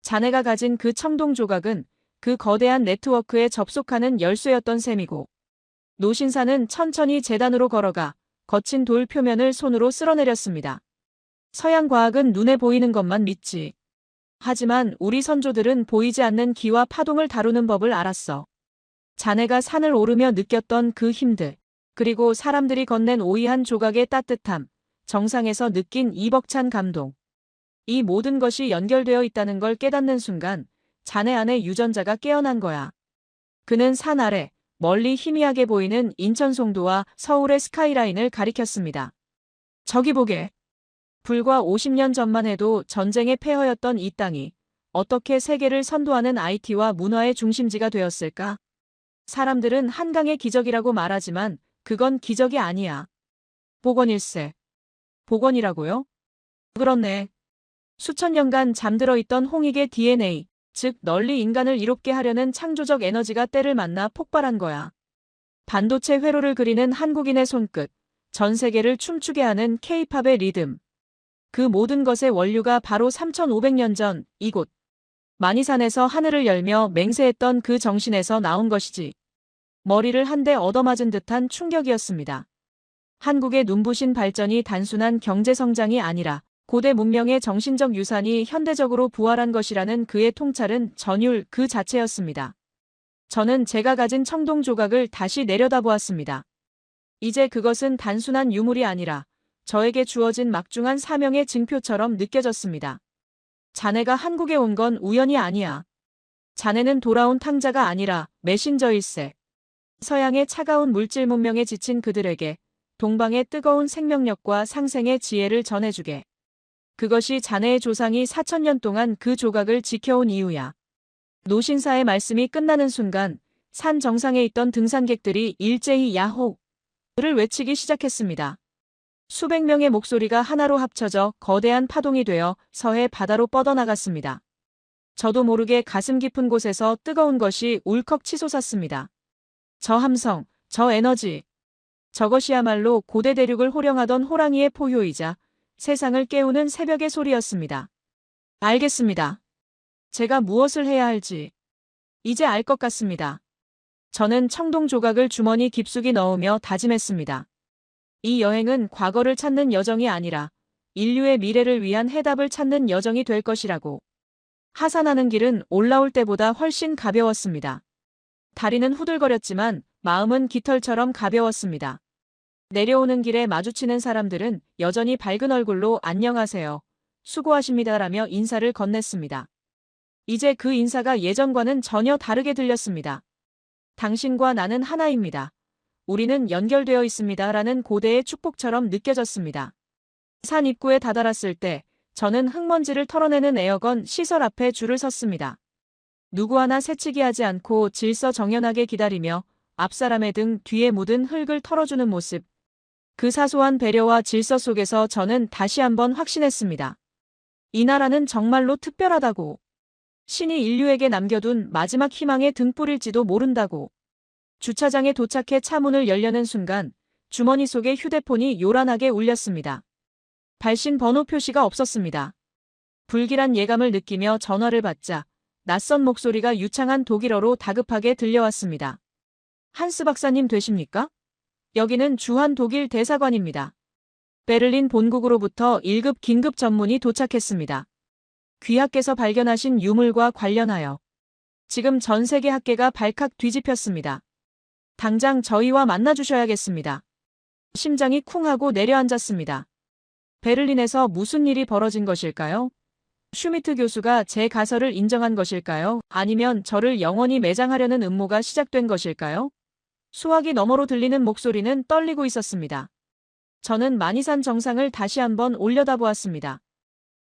자네가 가진 그 청동 조각은 그 거대한 네트워크에 접속하는 열쇠였던 셈이고 노신사는 천천히 재단으로 걸어가 거친 돌 표면을 손으로 쓸어내렸습니다. 서양 과학은 눈에 보이는 것만 믿지. 하지만 우리 선조들은 보이지 않는 기와 파동을 다루는 법을 알았어. 자네가 산을 오르며 느꼈던 그 힘들, 그리고 사람들이 건넨 오이한 조각의 따뜻함, 정상에서 느낀 이 벅찬 감동. 이 모든 것이 연결되어 있다는 걸 깨닫는 순간 자네 안에 유전자가 깨어난 거야. 그는 산 아래 멀리 희미하게 보이는 인천 송도와 서울의 스카이라인을 가리켰습니다. 저기 보게. 불과 50년 전만 해도 전쟁의 폐허였던 이 땅이 어떻게 세계를 선도하는 IT와 문화의 중심지가 되었을까? 사람들은 한강의 기적이라고 말하지만 그건 기적이 아니야. 복원일세. 복원이라고요? 그렇네. 수천 년간 잠들어 있던 홍익의 DNA, 즉 널리 인간을 이롭게 하려는 창조적 에너지가 때를 만나 폭발한 거야. 반도체 회로를 그리는 한국인의 손끝, 전 세계를 춤추게 하는 K-팝의 리듬. 그 모든 것의 원류가 바로 3500년 전 이곳 만이산에서 하늘을 열며 맹세했던 그 정신에서 나온 것이지. 머리를 한 대 얻어맞은 듯한 충격이었습니다. 한국의 눈부신 발전이 단순한 경제 성장이 아니라 고대 문명의 정신적 유산이 현대적으로 부활한 것이라는 그의 통찰은 전율 그 자체였습니다. 저는 제가 가진 청동 조각을 다시 내려다보았습니다. 이제 그것은 단순한 유물이 아니라 저에게 주어진 막중한 사명의 증표처럼 느껴졌습니다. 자네가 한국에 온 건 우연이 아니야. 자네는 돌아온 탕자가 아니라 메신저일세. 서양의 차가운 물질 문명에 지친 그들에게 동방의 뜨거운 생명력과 상생의 지혜를 전해주게. 그것이 자네의 조상이 4000년 동안 그 조각을 지켜온 이유야. 노신사의 말씀이 끝나는 순간 산 정상에 있던 등산객들이 일제히 야호를 외치기 시작했습니다. 수백 명의 목소리가 하나로 합쳐져 거대한 파동이 되어 서해 바다로 뻗어나갔습니다. 저도 모르게 가슴 깊은 곳에서 뜨거운 것이 울컥 치솟았습니다. 저 함성, 저 에너지. 저것이야말로 고대 대륙을 호령하던 호랑이의 포효이자 세상을 깨우는 새벽의 소리였습니다. 알겠습니다. 제가 무엇을 해야 할지 이제 알 것 같습니다. 저는 청동 조각을 주머니 깊숙이 넣으며 다짐했습니다. 이 여행은 과거를 찾는 여정이 아니라 인류의 미래를 위한 해답을 찾는 여정이 될 것이라고. 하산하는 길은 올라올 때보다 훨씬 가벼웠습니다. 다리는 후들거렸지만 마음은 깃털처럼 가벼웠습니다. 내려오는 길에 마주치는 사람들은 여전히 밝은 얼굴로 안녕하세요. 수고하십니다라며 인사를 건넸습니다. 이제 그 인사가 예전과는 전혀 다르게 들렸습니다. 당신과 나는 하나입니다. 우리는 연결되어 있습니다라는 고대의 축복처럼 느껴졌습니다. 산 입구에 다다랐을 때 저는 흙먼지를 털어내는 에어건 시설 앞에 줄을 섰습니다. 누구 하나 새치기 하지 않고 질서정연하게 기다리며 앞사람의 등 뒤에 묻은 흙을 털어주는 모습. 그 사소한 배려와 질서 속에서 저는 다시 한번 확신했습니다. 이 나라는 정말로 특별하다고. 신이 인류에게 남겨둔 마지막 희망의 등불일지도 모른다고. 주차장에 도착해 차문을 열려는 순간 주머니 속에 휴대폰이 요란하게 울렸습니다. 발신 번호 표시가 없었습니다. 불길한 예감을 느끼며 전화를 받자 낯선 목소리가 유창한 독일어로 다급하게 들려왔습니다. 한스 박사님 되십니까? 여기는 주한 독일 대사관입니다. 베를린 본국으로부터 1급 긴급 전문이 도착했습니다. 귀하께서 발견하신 유물과 관련하여 지금 전 세계 학계가 발칵 뒤집혔습니다. 당장 저희와 만나주셔야겠습니다. 심장이 쿵하고 내려앉았습니다. 베를린에서 무슨 일이 벌어진 것일까요? 슈미트 교수가 제 가설을 인정한 것일까요? 아니면 저를 영원히 매장하려는 음모가 시작된 것일까요? 수화기 너머로 들리는 목소리는 떨리고 있었습니다. 저는 마니산 정상을 다시 한번 올려다보았습니다.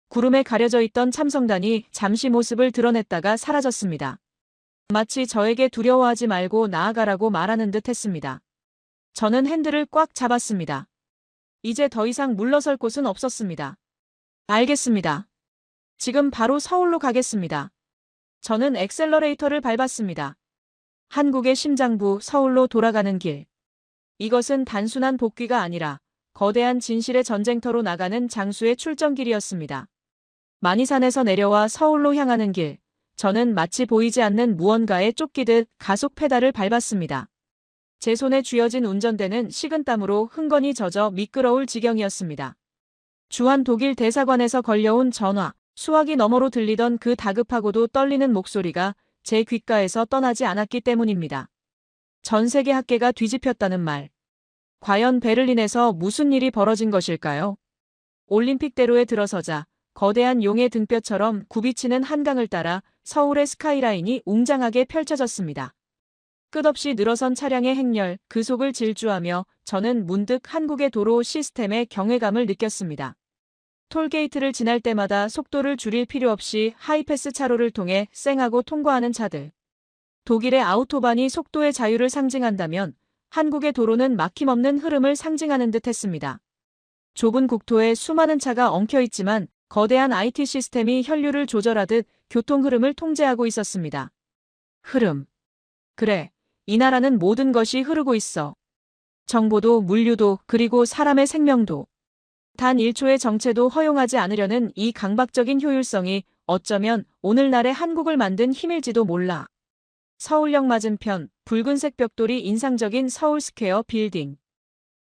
구름에 가려져 있던 참성단이 잠시 모습을 드러냈다가 사라졌습니다. 마치 저에게 두려워하지 말고 나아가라고 말하는 듯 했습니다. 저는 핸들을 꽉 잡았습니다. 이제 더 이상 물러설 곳은 없었습니다. 알겠습니다. 지금 바로 서울로 가겠습니다. 저는 엑셀러레이터를 밟았습니다. 한국의 심장부 서울로 돌아가는 길. 이것은 단순한 복귀가 아니라 거대한 진실의 전쟁터로 나가는 장수의 출정길이었습니다. 마니산에서 내려와 서울로 향하는 길. 저는 마치 보이지 않는 무언가에 쫓기듯 가속 페달을 밟았습니다. 제 손에 쥐어진 운전대는 식은땀으로 흥건히 젖어 미끄러울 지경이었습니다. 주한 독일 대사관에서 걸려온 전화, 수화기 너머로 들리던 그 다급하고도 떨리는 목소리가 제 귓가에서 떠나지 않았기 때문입니다. 전 세계 학계가 뒤집혔다는 말. 과연 베를린에서 무슨 일이 벌어진 것일까요? 올림픽대로에 들어서자 거대한 용의 등뼈처럼 굽이치는 한강을 따라 서울의 스카이라인이 웅장하게 펼쳐졌습니다. 끝없이 늘어선 차량의 행렬, 그 속을 질주하며 저는 문득 한국의 도로 시스템의 경외감을 느꼈습니다. 톨게이트를 지날 때마다 속도를 줄일 필요 없이 하이패스 차로를 통해 쌩하고 통과하는 차들. 독일의 아우토반이 속도의 자유를 상징한다면 한국의 도로는 막힘없는 흐름을 상징하는 듯 했습니다. 좁은 국토에 수많은 차가 엉켜있지만 거대한 IT 시스템이 혈류를 조절하듯 교통 흐름을 통제하고 있었습니다. 흐름. 그래, 이 나라는 모든 것이 흐르고 있어. 정보도 물류도 그리고 사람의 생명도. 단 1초의 정체도 허용하지 않으려는 이 강박적인 효율성이 어쩌면 오늘날의 한국을 만든 힘일지도 몰라. 서울역 맞은편 붉은색 벽돌이 인상적인 서울 스퀘어 빌딩.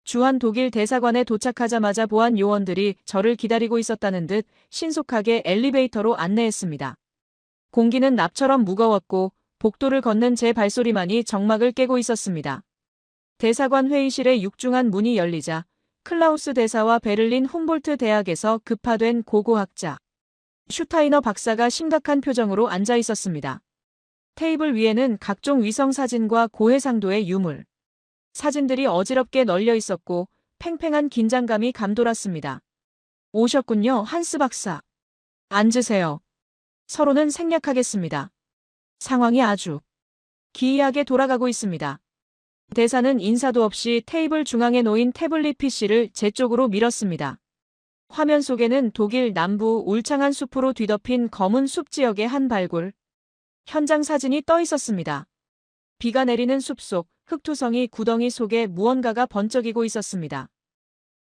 주한 독일 대사관에 도착하자마자 보안 요원들이 저를 기다리고 있었다는 듯 신속하게 엘리베이터로 안내했습니다. 공기는 납처럼 무거웠고 복도를 걷는 제 발소리만이 정막을 깨고 있었습니다. 대사관 회의실의 육중한 문이 열리자 클라우스 대사와 베를린 훔볼트 대학에서 급파된 고고학자 슈타이너 박사가 심각한 표정으로 앉아 있었습니다. 테이블 위에는 각종 위성 사진과 고해상도의 유물, 사진들이 어지럽게 널려 있었고 팽팽한 긴장감이 감돌았습니다. 오셨군요, 한스 박사. 앉으세요. 서로는 생략하겠습니다. 상황이 아주 기이하게 돌아가고 있습니다. 대사는 인사도 없이 테이블 중앙에 놓인 태블릿 PC를 제 쪽으로 밀었습니다. 화면 속에는 독일 남부 울창한 숲으로 뒤덮인 검은 숲 지역의 한 발굴 현장 사진이 떠 있었습니다. 비가 내리는 숲속 흙투성이 구덩이 속에 무언가가 번쩍이고 있었습니다.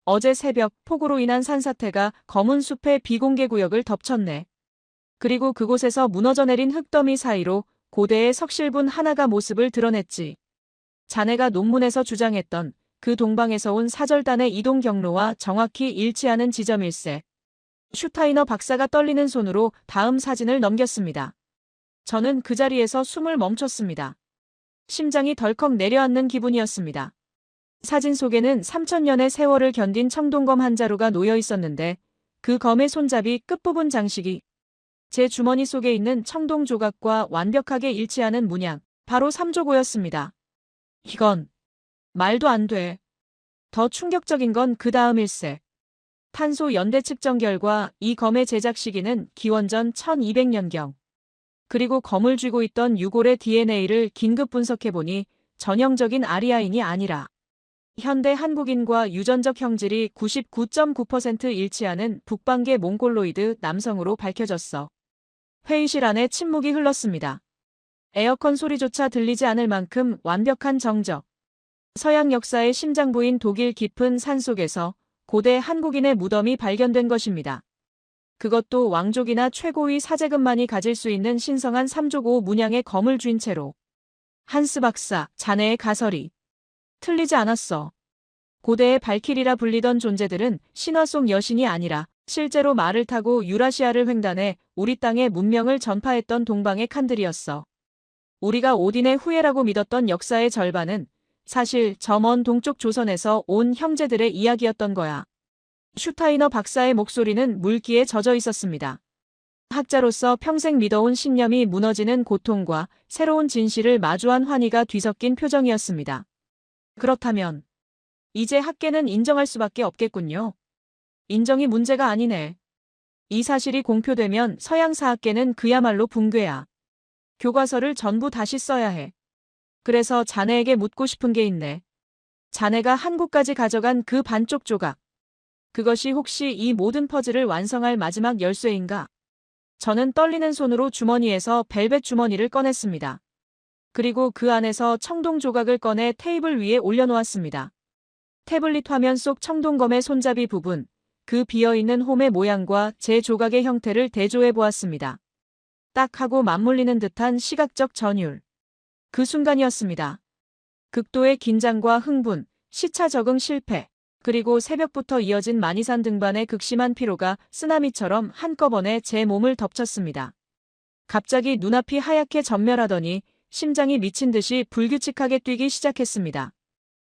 어제 새벽 폭우로 인한 산사태가 검은 숲의 비공개 구역을 덮쳤네. 그리고 그곳에서 무너져 내린 흙더미 사이로 고대의 석실분 하나가 모습을 드러냈지. 자네가 논문에서 주장했던 그 동방에서 온 사절단의 이동 경로와 정확히 일치하는 지점일세. 슈타이너 박사가 떨리는 손으로 다음 사진을 넘겼습니다. 저는 그 자리에서 숨을 멈췄습니다. 심장이 덜컥 내려앉는 기분이었습니다. 사진 속에는 3000년의 세월을 견딘 청동검 한 자루가 놓여 있었는데 그 검의 손잡이 끝부분 장식이 제 주머니 속에 있는 청동 조각과 완벽하게 일치하는 문양, 바로 삼조고였습니다. 이건 말도 안 돼. 더 충격적인 건 그 다음일세. 탄소 연대 측정 결과 이 검의 제작 시기는 기원전 1200년경. 그리고 검을 쥐고 있던 유골의 DNA를 긴급 분석해보니 전형적인 아리아인이 아니라 현대 한국인과 유전적 형질이 99.9% 일치하는 북방계 몽골로이드 남성으로 밝혀졌어. 회의실 안에 침묵이 흘렀습니다. 에어컨 소리조차 들리지 않을 만큼 완벽한 정적. 서양 역사의 심장부인 독일 깊은 산속에서 고대 한국인의 무덤이 발견된 것입니다. 그것도 왕족이나 최고위 사제금만이 가질 수 있는 신성한 삼조고 문양의 검을 쥔 채로. 한스 박사, 자네의 가설이 틀리지 않았어. 고대의 발키리라 불리던 존재들은 신화 속 여신이 아니라 실제로 말을 타고 유라시아를 횡단해 우리 땅의 문명을 전파했던 동방의 칸들이었어. 우리가 오딘의 후예라고 믿었던 역사의 절반은 사실 저 먼 동쪽 조선에서 온 형제들의 이야기였던 거야. 슈타이너 박사의 목소리는 물기에 젖어 있었습니다. 학자로서 평생 믿어온 신념이 무너지는 고통과 새로운 진실을 마주한 환희가 뒤섞인 표정이었습니다. 그렇다면 이제 학계는 인정할 수밖에 없겠군요. 인정이 문제가 아니네. 이 사실이 공표되면 서양 사학계는 그야말로 붕괴야. 교과서를 전부 다시 써야 해. 그래서 자네에게 묻고 싶은 게 있네. 자네가 한국까지 가져간 그 반쪽 조각. 그것이 혹시 이 모든 퍼즐을 완성할 마지막 열쇠인가? 저는 떨리는 손으로 주머니에서 벨벳 주머니를 꺼냈습니다. 그리고 그 안에서 청동 조각을 꺼내 테이블 위에 올려놓았습니다. 태블릿 화면 속 청동검의 손잡이 부분, 그 비어있는 홈의 모양과 제 조각의 형태를 대조해 보았습니다. 딱 하고 맞물리는 듯한 시각적 전율. 그 순간이었습니다. 극도의 긴장과 흥분, 시차 적응 실패, 그리고 새벽부터 이어진 마니산 등반의 극심한 피로가 쓰나미처럼 한꺼번에 제 몸을 덮쳤습니다. 갑자기 눈앞이 하얗게 전멸하더니 심장이 미친 듯이 불규칙하게 뛰기 시작했습니다.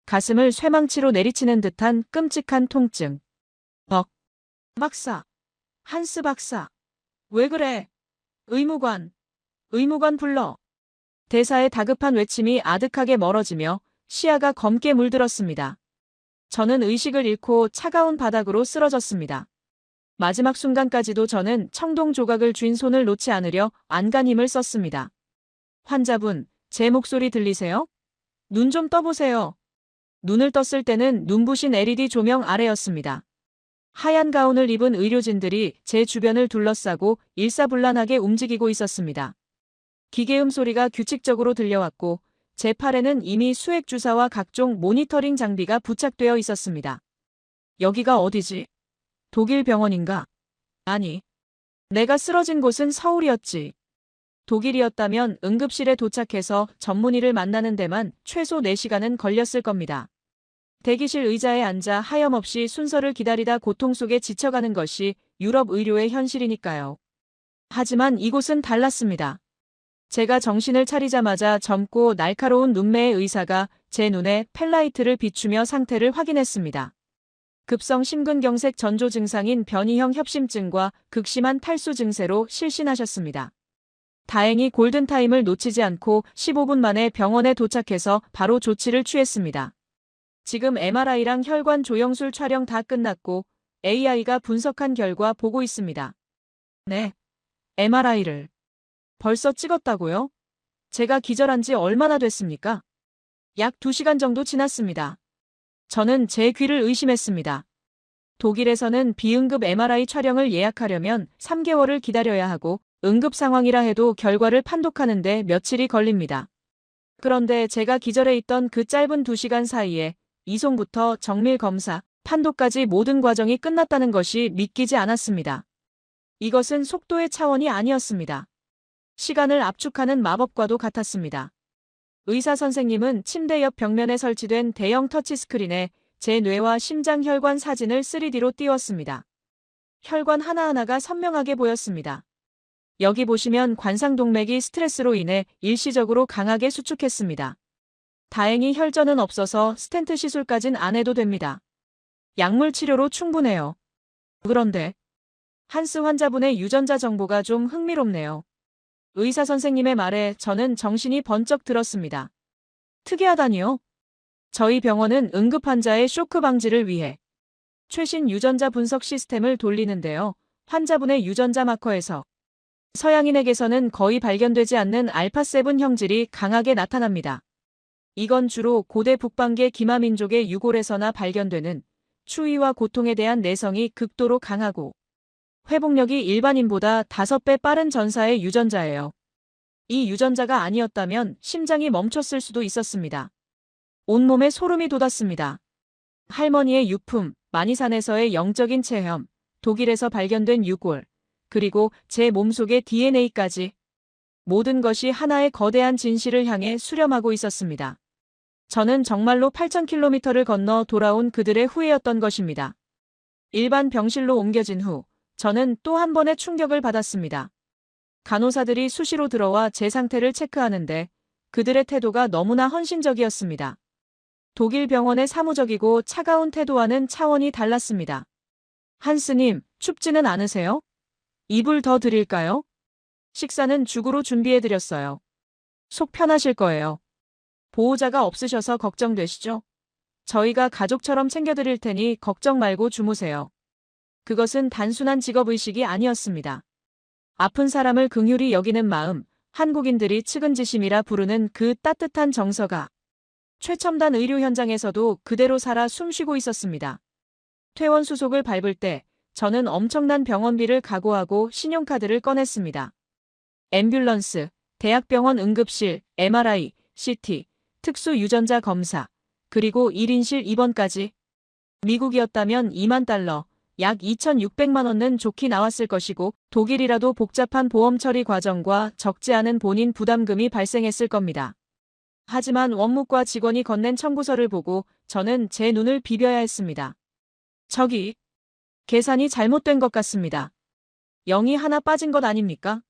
가슴을 쇠망치로 내리치는 듯한 끔찍한 통증. 박사. 한스 박사. 왜 그래? 의무관 불러. 대사의 다급한 외침이 아득하게 멀어지며 시야가 검게 물들었습니다. 저는 의식을 잃고 차가운 바닥으로 쓰러졌습니다. 마지막 순간까지도 저는 청동 조각을 쥔 손을 놓지 않으려 안간 힘을 썼습니다. 환자분, 제 목소리 들리세요? 눈 좀 떠보세요. 눈을 떴을 때는 눈부신 LED 조명 아래였습니다. 하얀 가운을 입은 의료진들이 제 주변을 둘러싸고 일사불란하게 움직이고 있었습니다. 기계음 소리가 규칙적으로 들려왔고 제 팔에는 이미 수액 주사와 각종 모니터링 장비가 부착되어 있었습니다. 여기가 어디지? 독일 병원인가? 아니, 내가 쓰러진 곳은 서울이었지. 독일이었다면 응급실에 도착해서 전문의를 만나는 데만 최소 4시간은 걸렸을 겁니다. 대기실 의자에 앉아 하염없이 순서를 기다리다 고통 속에 지쳐가는 것이 유럽 의료의 현실이니까요. 하지만 이곳은 달랐습니다. 제가 정신을 차리자마자 젊고 날카로운 눈매의 의사가 제 눈에 펠라이트를 비추며 상태를 확인했습니다. 급성 심근경색 전조 증상인 변이형 협심증과 극심한 탈수 증세로 실신하셨습니다. 다행히 골든타임을 놓치지 않고 15분 만에 병원에 도착해서 바로 조치를 취했습니다. 지금 MRI랑 혈관 조영술 촬영 다 끝났고 AI가 분석한 결과 보고 있습니다. 네, MRI를 벌써 찍었다고요? 제가 기절한 지 얼마나 됐습니까? 약 2시간 정도 지났습니다. 저는 제 귀를 의심했습니다. 독일에서는 비응급 MRI 촬영을 예약하려면 3개월을 기다려야 하고 응급 상황이라 해도 결과를 판독하는데 며칠이 걸립니다. 그런데 제가 기절해 있던 그 짧은 2시간 사이에 이송부터 정밀 검사, 판독까지 모든 과정이 끝났다는 것이 믿기지 않았습니다. 이것은 속도의 차원이 아니었습니다. 시간을 압축하는 마법과도 같았습니다. 의사 선생님은 침대 옆 벽면에 설치된 대형 터치스크린에 제 뇌와 심장 혈관 사진을 3D로 띄웠습니다. 혈관 하나하나가 선명하게 보였습니다. 여기 보시면 관상동맥이 스트레스로 인해 일시적으로 강하게 수축했습니다. 다행히 혈전은 없어서 스텐트 시술까진 안 해도 됩니다. 약물 치료로 충분해요. 그런데 한스 환자분의 유전자 정보가 좀 흥미롭네요. 의사 선생님의 말에 저는 정신이 번쩍 들었습니다. 특이하다니요? 저희 병원은 응급 환자의 쇼크 방지를 위해 최신 유전자 분석 시스템을 돌리는데요. 환자분의 유전자 마커에서 서양인에게서는 거의 발견되지 않는 알파7 형질이 강하게 나타납니다. 이건 주로 고대 북방계 기마민족의 유골에서나 발견되는 추위와 고통에 대한 내성이 극도로 강하고 회복력이 일반인보다 5배 빠른 전사의 유전자예요. 이 유전자가 아니었다면 심장이 멈췄을 수도 있었습니다. 온몸에 소름이 돋았습니다. 할머니의 유품, 마니산에서의 영적인 체험, 독일에서 발견된 유골, 그리고 제 몸속의 DNA까지 모든 것이 하나의 거대한 진실을 향해 수렴하고 있었습니다. 저는 정말로 8,000km를 건너 돌아온 그들의 후예였던 것입니다. 일반 병실로 옮겨진 후 저는 또 한 번의 충격을 받았습니다. 간호사들이 수시로 들어와 제 상태를 체크하는데 그들의 태도가 너무나 헌신적이었습니다. 독일 병원의 사무적이고 차가운 태도와는 차원이 달랐습니다. 한스님, 춥지는 않으세요? 이불 더 드릴까요? 식사는 죽으로 준비해드렸어요. 속 편하실 거예요. 보호자가 없으셔서 걱정되시죠? 저희가 가족처럼 챙겨드릴 테니 걱정 말고 주무세요. 그것은 단순한 직업의식이 아니었습니다. 아픈 사람을 긍휼히 여기는 마음, 한국인들이 측은지심이라 부르는 그 따뜻한 정서가 최첨단 의료 현장에서도 그대로 살아 숨쉬고 있었습니다. 퇴원 수속을 밟을 때 저는 엄청난 병원비를 각오하고 신용카드를 꺼냈습니다. 앰뷸런스, 대학병원 응급실, MRI, CT, 특수 유전자 검사, 그리고 1인실 입원까지. 미국이었다면 2만 달러, 약 2,600만 원은 좋게 나왔을 것이고 독일이라도 복잡한 보험 처리 과정과 적지 않은 본인 부담금이 발생했을 겁니다. 하지만 원무과 직원이 건넨 청구서를 보고 저는 제 눈을 비벼야 했습니다. 저기, 계산이 잘못된 것 같습니다. 0이 하나 빠진 것 아닙니까?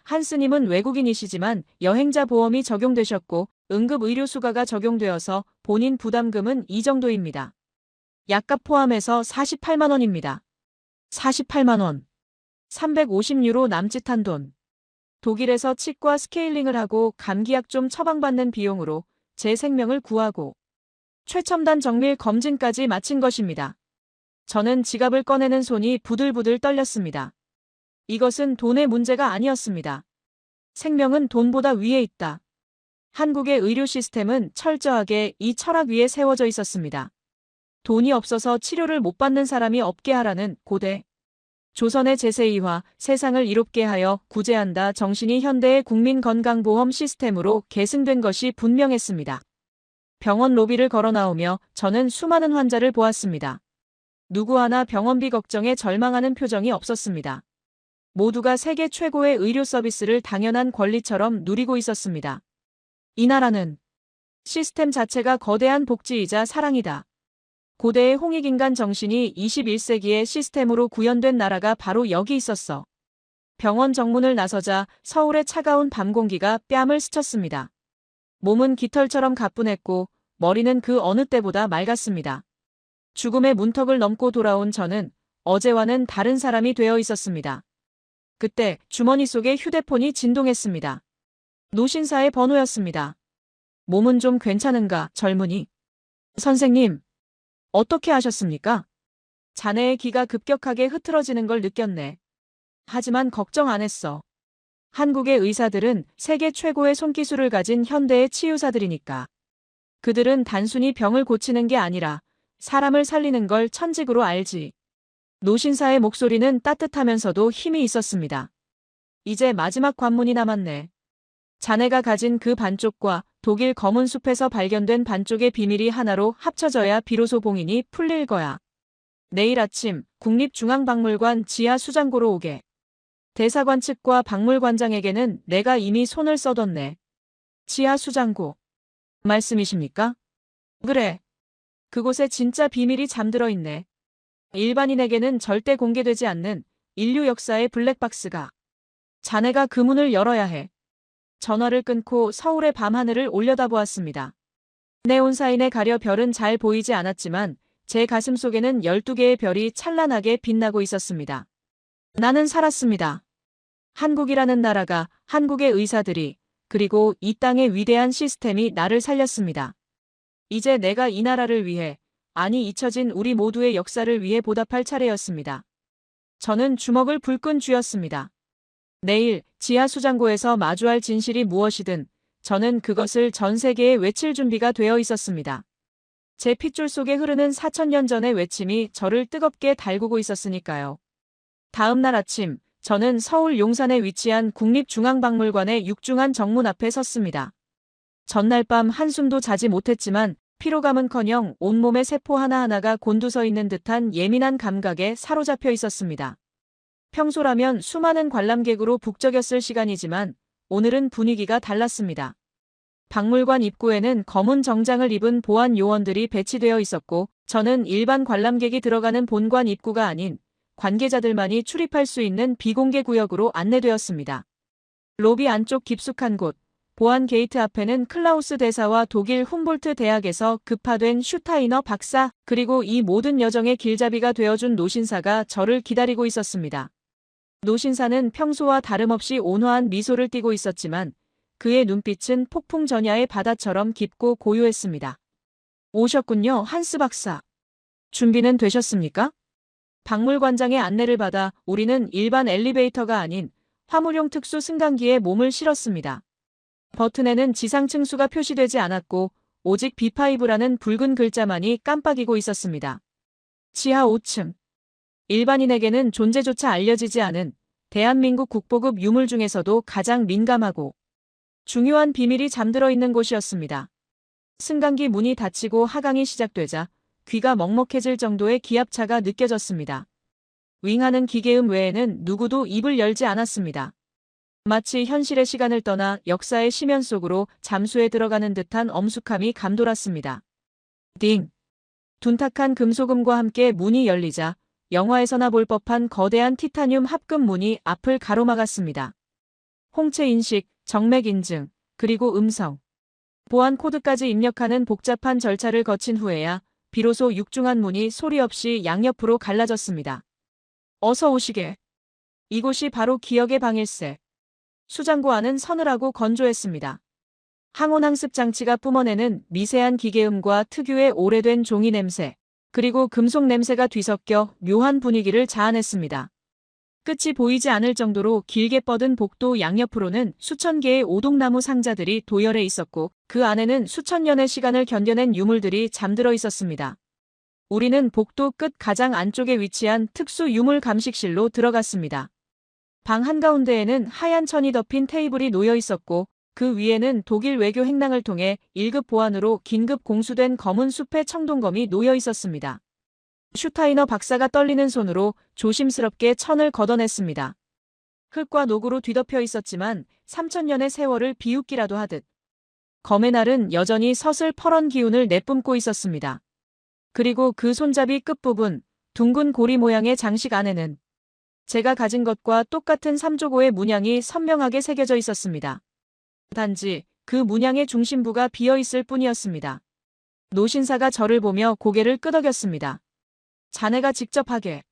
한스님은 외국인이시지만 여행자 보험이 적용되셨고 응급의료수가가 적용되어서 본인 부담금은 이 정도입니다. 약값 포함해서 48만 원입니다. 48만 원. 350유로 남짓한 돈. 독일에서 치과 스케일링을 하고 감기약 좀 처방받는 비용으로 제 생명을 구하고 최첨단 정밀 검진까지 마친 것입니다. 저는 지갑을 꺼내는 손이 부들부들 떨렸습니다. 이것은 돈의 문제가 아니었습니다. 생명은 돈보다 위에 있다. 한국의 의료 시스템은 철저하게 이 철학 위에 세워져 있었습니다. 돈이 없어서 치료를 못 받는 사람이 없게 하라는 고대. 조선의 제세이화, 세상을 이롭게 하여 구제한다 정신이 현대의 국민건강보험 시스템으로 계승된 것이 분명했습니다. 병원 로비를 걸어 나오며 저는 수많은 환자를 보았습니다. 누구 하나 병원비 걱정에 절망하는 표정이 없었습니다. 모두가 세계 최고의 의료 서비스를 당연한 권리처럼 누리고 있었습니다. 이 나라는 시스템 자체가 거대한 복지이자 사랑이다. 고대의 홍익인간 정신이 21세기의 시스템으로 구현된 나라가 바로 여기 있었어. 병원 정문을 나서자 서울의 차가운 밤 공기가 뺨을 스쳤습니다. 몸은 깃털처럼 가뿐했고 머리는 그 어느 때보다 맑았습니다. 죽음의 문턱을 넘고 돌아온 저는 어제와는 다른 사람이 되어 있었습니다. 그때 주머니 속에 휴대폰이 진동했습니다. 노신사의 번호였습니다. 몸은 좀 괜찮은가, 젊은이? 선생님, 어떻게 하셨습니까? 자네의 기가 급격하게 흐트러지는 걸 느꼈네. 하지만 걱정 안 했어. 한국의 의사들은 세계 최고의 손기술을 가진 현대의 치유사들이니까. 그들은 단순히 병을 고치는 게 아니라 사람을 살리는 걸 천직으로 알지. 노신사의 목소리는 따뜻하면서도 힘이 있었습니다. 이제 마지막 관문이 남았네. 자네가 가진 그 반쪽과 독일 검은 숲에서 발견된 반쪽의 비밀이 하나로 합쳐져야 비로소 봉인이 풀릴 거야. 내일 아침 국립중앙박물관 지하 수장고로 오게. 대사관 측과 박물관장에게는 내가 이미 손을 써뒀네. 지하 수장고. 말씀이십니까? 그래. 그곳에 진짜 비밀이 잠들어 있네. 일반인에게는 절대 공개되지 않는 인류 역사의 블랙박스가. 자네가 그 문을 열어야 해. 전화를 끊고 서울의 밤하늘을 올려다보았습니다. 네온사인에 가려 별은 잘 보이지 않았지만 제 가슴 속에는 12개의 별이 찬란하게 빛나고 있었습니다. 나는 살았습니다. 한국이라는 나라가, 한국의 의사들이, 그리고 이 땅의 위대한 시스템이 나를 살렸습니다. 이제 내가 이 나라를 위해, 아니 잊혀진 우리 모두의 역사를 위해 보답할 차례였습니다. 저는 주먹을 불끈 쥐었습니다. 내일 지하 수장고에서 마주할 진실이 무엇이든 저는 그것을 전 세계에 외칠 준비가 되어 있었습니다. 제 핏줄 속에 흐르는 4000년 전의 외침이 저를 뜨겁게 달구고 있었으니까요. 다음 날 아침 저는 서울 용산에 위치한 국립중앙박물관의 육중한 정문 앞에 섰습니다. 전날 밤 한숨도 자지 못했지만 피로감은커녕 온몸의 세포 하나하나가 곤두서 있는 듯한 예민한 감각에 사로잡혀 있었습니다. 평소라면 수많은 관람객으로 북적였을 시간이지만 오늘은 분위기가 달랐습니다. 박물관 입구에는 검은 정장을 입은 보안 요원들이 배치되어 있었고 저는 일반 관람객이 들어가는 본관 입구가 아닌 관계자들만이 출입할 수 있는 비공개 구역으로 안내되었습니다. 로비 안쪽 깊숙한 곳, 보안 게이트 앞에는 클라우스 대사와 독일 훔볼트 대학에서 급파된 슈타이너 박사, 그리고 이 모든 여정의 길잡이가 되어준 노신사가 저를 기다리고 있었습니다. 노신사는 평소와 다름없이 온화한 미소를 띠고 있었지만 그의 눈빛은 폭풍 전야의 바다처럼 깊고 고요했습니다. 오셨군요, 한스 박사. 준비는 되셨습니까? 박물관장의 안내를 받아 우리는 일반 엘리베이터가 아닌 화물용 특수 승강기에 몸을 실었습니다. 버튼에는 지상 층수가 표시되지 않았고 오직 B5라는 붉은 글자만이 깜빡이고 있었습니다. 지하 5층. 일반인에게는 존재조차 알려지지 않은 대한민국 국보급 유물 중에서도 가장 민감하고 중요한 비밀이 잠들어 있는 곳이었습니다. 승강기 문이 닫히고 하강이 시작되자 귀가 먹먹해질 정도의 기압차가 느껴졌습니다. 윙하는 기계음 외에는 누구도 입을 열지 않았습니다. 마치 현실의 시간을 떠나 역사의 심연 속으로 잠수에 들어가는 듯한 엄숙함이 감돌았습니다. 띵! 둔탁한 금속음과 함께 문이 열리자 영화에서나 볼 법한 거대한 티타늄 합금 문이 앞을 가로막았습니다. 홍채 인식, 정맥 인증, 그리고 음성, 보안 코드까지 입력하는 복잡한 절차를 거친 후에야 비로소 육중한 문이 소리 없이 양옆으로 갈라졌습니다. 어서 오시게. 이곳이 바로 기억의 방일세. 수장고 안은 서늘하고 건조했습니다. 항온항습 장치가 뿜어내는 미세한 기계음과 특유의 오래된 종이 냄새, 그리고 금속 냄새가 뒤섞여 묘한 분위기를 자아냈습니다. 끝이 보이지 않을 정도로 길게 뻗은 복도 양옆으로는 수천 개의 오동나무 상자들이 도열해 있었고 그 안에는 수천 년의 시간을 견뎌낸 유물들이 잠들어 있었습니다. 우리는 복도 끝 가장 안쪽에 위치한 특수 유물 감식실로 들어갔습니다. 방 한가운데에는 하얀 천이 덮인 테이블이 놓여 있었고 그 위에는 독일 외교 행랑을 통해 1급 보안으로 긴급 공수된 검은 숲의 청동검이 놓여 있었습니다. 슈타이너 박사가 떨리는 손으로 조심스럽게 천을 걷어냈습니다. 흙과 녹으로 뒤덮여 있었지만 3000년의 세월을 비웃기라도 하듯 검의 날은 여전히 서슬퍼런 기운을 내뿜고 있었습니다. 그리고 그 손잡이 끝부분, 둥근 고리 모양의 장식 안에는 제가 가진 것과 똑같은 삼조고의 문양이 선명하게 새겨져 있었습니다. 단지 그 문양의 중심부가 비어 있을 뿐이었습니다. 노신사가 저를 보며 고개를 끄덕였습니다. 자네가 직접 하게.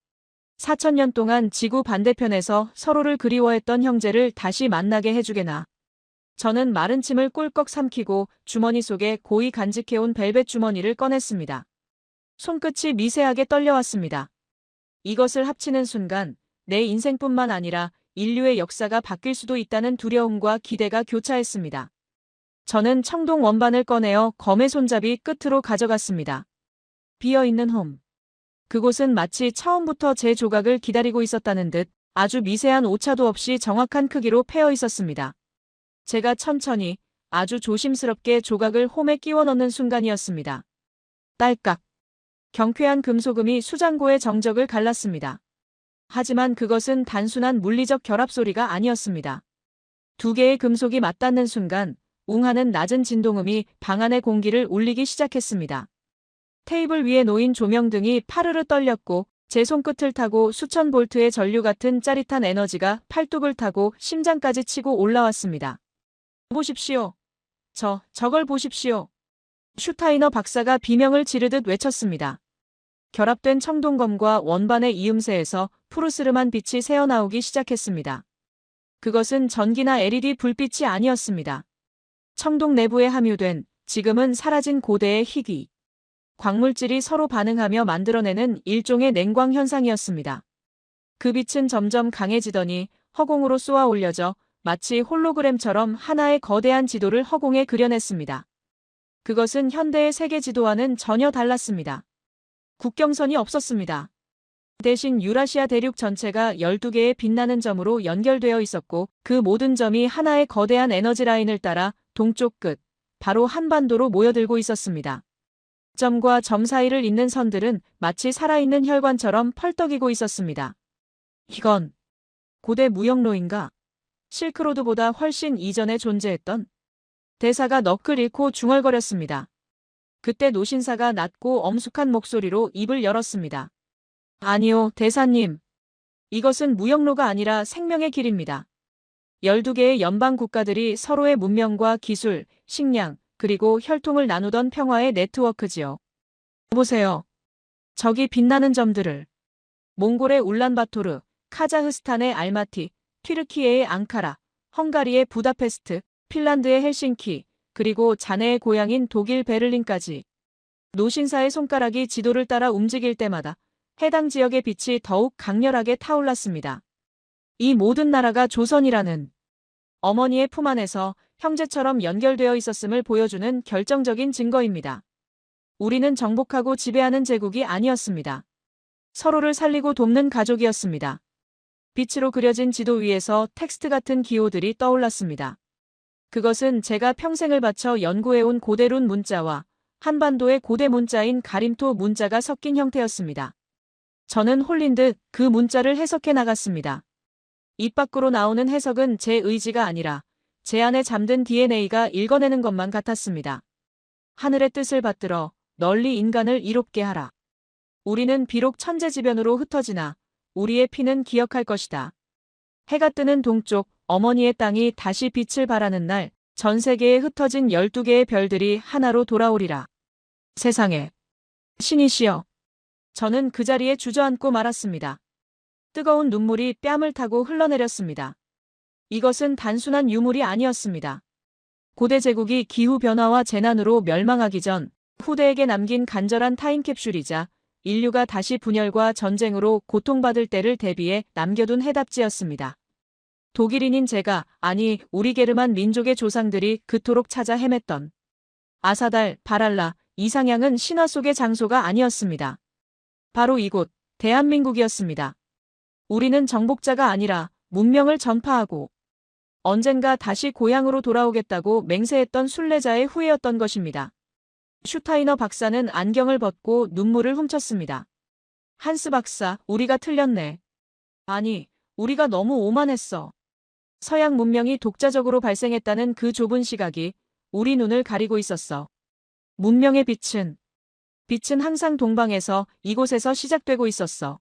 4000년 동안 지구 반대편에서 서로를 그리워했던 형제를 다시 만나게 해주게나. 저는 마른 침을 꿀꺽 삼키고 주머니 속에 고이 간직해온 벨벳 주머니를 꺼냈습니다. 손끝이 미세하게 떨려왔습니다. 이것을 합치는 순간 내 인생뿐만 아니라 인류의 역사가 바뀔 수도 있다는 두려움과 기대가 교차했습니다. 저는 청동 원반을 꺼내어 검의 손잡이 끝으로 가져갔습니다. 비어있는 홈. 그곳은 마치 처음부터 제 조각을 기다리고 있었다는 듯 아주 미세한 오차도 없이 정확한 크기로 패여 있었습니다. 제가 천천히 아주 조심스럽게 조각을 홈에 끼워 넣는 순간이었습니다. 딸깍. 경쾌한 금소금이 수장고의 정적을 갈랐습니다. 하지만 그것은 단순한 물리적 결합 소리가 아니었습니다. 두 개의 금속이 맞닿는 순간 웅하는 낮은 진동음이 방 안의 공기를 울리기 시작했습니다. 테이블 위에 놓인 조명등이 파르르 떨렸고 제 손끝을 타고 수천 볼트의 전류 같은 짜릿한 에너지가 팔뚝을 타고 심장까지 치고 올라왔습니다. 보십시오. 저걸 보십시오. 슈타이너 박사가 비명을 지르듯 외쳤습니다. 결합된 청동검과 원반의 이음새에서 푸르스름한 빛이 새어나오기 시작했습니다. 그것은 전기나 LED 불빛이 아니었습니다. 청동 내부에 함유된 지금은 사라진 고대의 희귀. 광물질이 서로 반응하며 만들어내는 일종의 냉광 현상이었습니다. 그 빛은 점점 강해지더니 허공으로 쏘아 올려져 마치 홀로그램처럼 하나의 거대한 지도를 허공에 그려냈습니다. 그것은 현대의 세계 지도와는 전혀 달랐습니다. 국경선이 없었습니다. 대신 유라시아 대륙 전체가 12개의 빛나는 점으로 연결되어 있었고 그 모든 점이 하나의 거대한 에너지 라인을 따라 동쪽 끝, 바로 한반도로 모여들고 있었습니다. 점과 점 사이를 잇는 선들은 마치 살아있는 혈관처럼 펄떡이고 있었습니다. 이건 고대 무역로인가? 실크로드보다 훨씬 이전에 존재했던? 대사가 넋을 잃고 중얼거렸습니다. 그때 노신사가 낮고 엄숙한 목소리로 입을 열었습니다. 아니요, 대사님. 이것은 무역로가 아니라 생명의 길입니다. 12개의 연방 국가들이 서로의 문명과 기술, 식량, 그리고 혈통을 나누던 평화의 네트워크지요. 보세요. 저기 빛나는 점들을. 몽골의 울란바토르, 카자흐스탄의 알마티, 튀르키예의 앙카라, 헝가리의 부다페스트, 핀란드의 헬싱키, 그리고 자네의 고향인 독일 베를린까지. 노신사의 손가락이 지도를 따라 움직일 때마다 해당 지역의 빛이 더욱 강렬하게 타올랐습니다. 이 모든 나라가 조선이라는 어머니의 품 안에서 형제처럼 연결되어 있었음을 보여주는 결정적인 증거입니다. 우리는 정복하고 지배하는 제국이 아니었습니다. 서로를 살리고 돕는 가족이었습니다. 빛으로 그려진 지도 위에서 텍스트 같은 기호들이 떠올랐습니다. 그것은 제가 평생을 바쳐 연구해온 고대룬 문자와 한반도의 고대 문자인 가림토 문자가 섞인 형태였습니다. 저는 홀린 듯 그 문자를 해석해 나갔습니다. 입 밖으로 나오는 해석은 제 의지가 아니라 제 안에 잠든 DNA가 읽어내는 것만 같았습니다. 하늘의 뜻을 받들어 널리 인간을 이롭게 하라. 우리는 비록 천재지변으로 흩어지나 우리의 피는 기억할 것이다. 해가 뜨는 동쪽 어머니의 땅이 다시 빛을 발하는 날 전 세계에 흩어진 12개의 별들이 하나로 돌아오리라. 세상에. 신이시여. 저는 그 자리에 주저앉고 말았습니다. 뜨거운 눈물이 뺨을 타고 흘러내렸습니다. 이것은 단순한 유물이 아니었습니다. 고대 제국이 기후변화와 재난으로 멸망하기 전 후대에게 남긴 간절한 타임캡슐이자 인류가 다시 분열과 전쟁으로 고통받을 때를 대비해 남겨둔 해답지였습니다. 독일인인 제가, 아니 우리 게르만 민족의 조상들이 그토록 찾아 헤맸던 아사달, 바랄라, 이상향은 신화 속의 장소가 아니었습니다. 바로 이곳, 대한민국이었습니다. 우리는 정복자가 아니라 문명을 전파하고 언젠가 다시 고향으로 돌아오겠다고 맹세했던 순례자의 후예였던 것입니다. 슈타이너 박사는 안경을 벗고 눈물을 훔쳤습니다. 한스 박사, 우리가 틀렸네. 아니, 우리가 너무 오만했어. 서양 문명이 독자적으로 발생했다는 그 좁은 시각이 우리 눈을 가리고 있었어. 문명의 빛은 항상 동방에서 이곳에서 시작되고 있었어.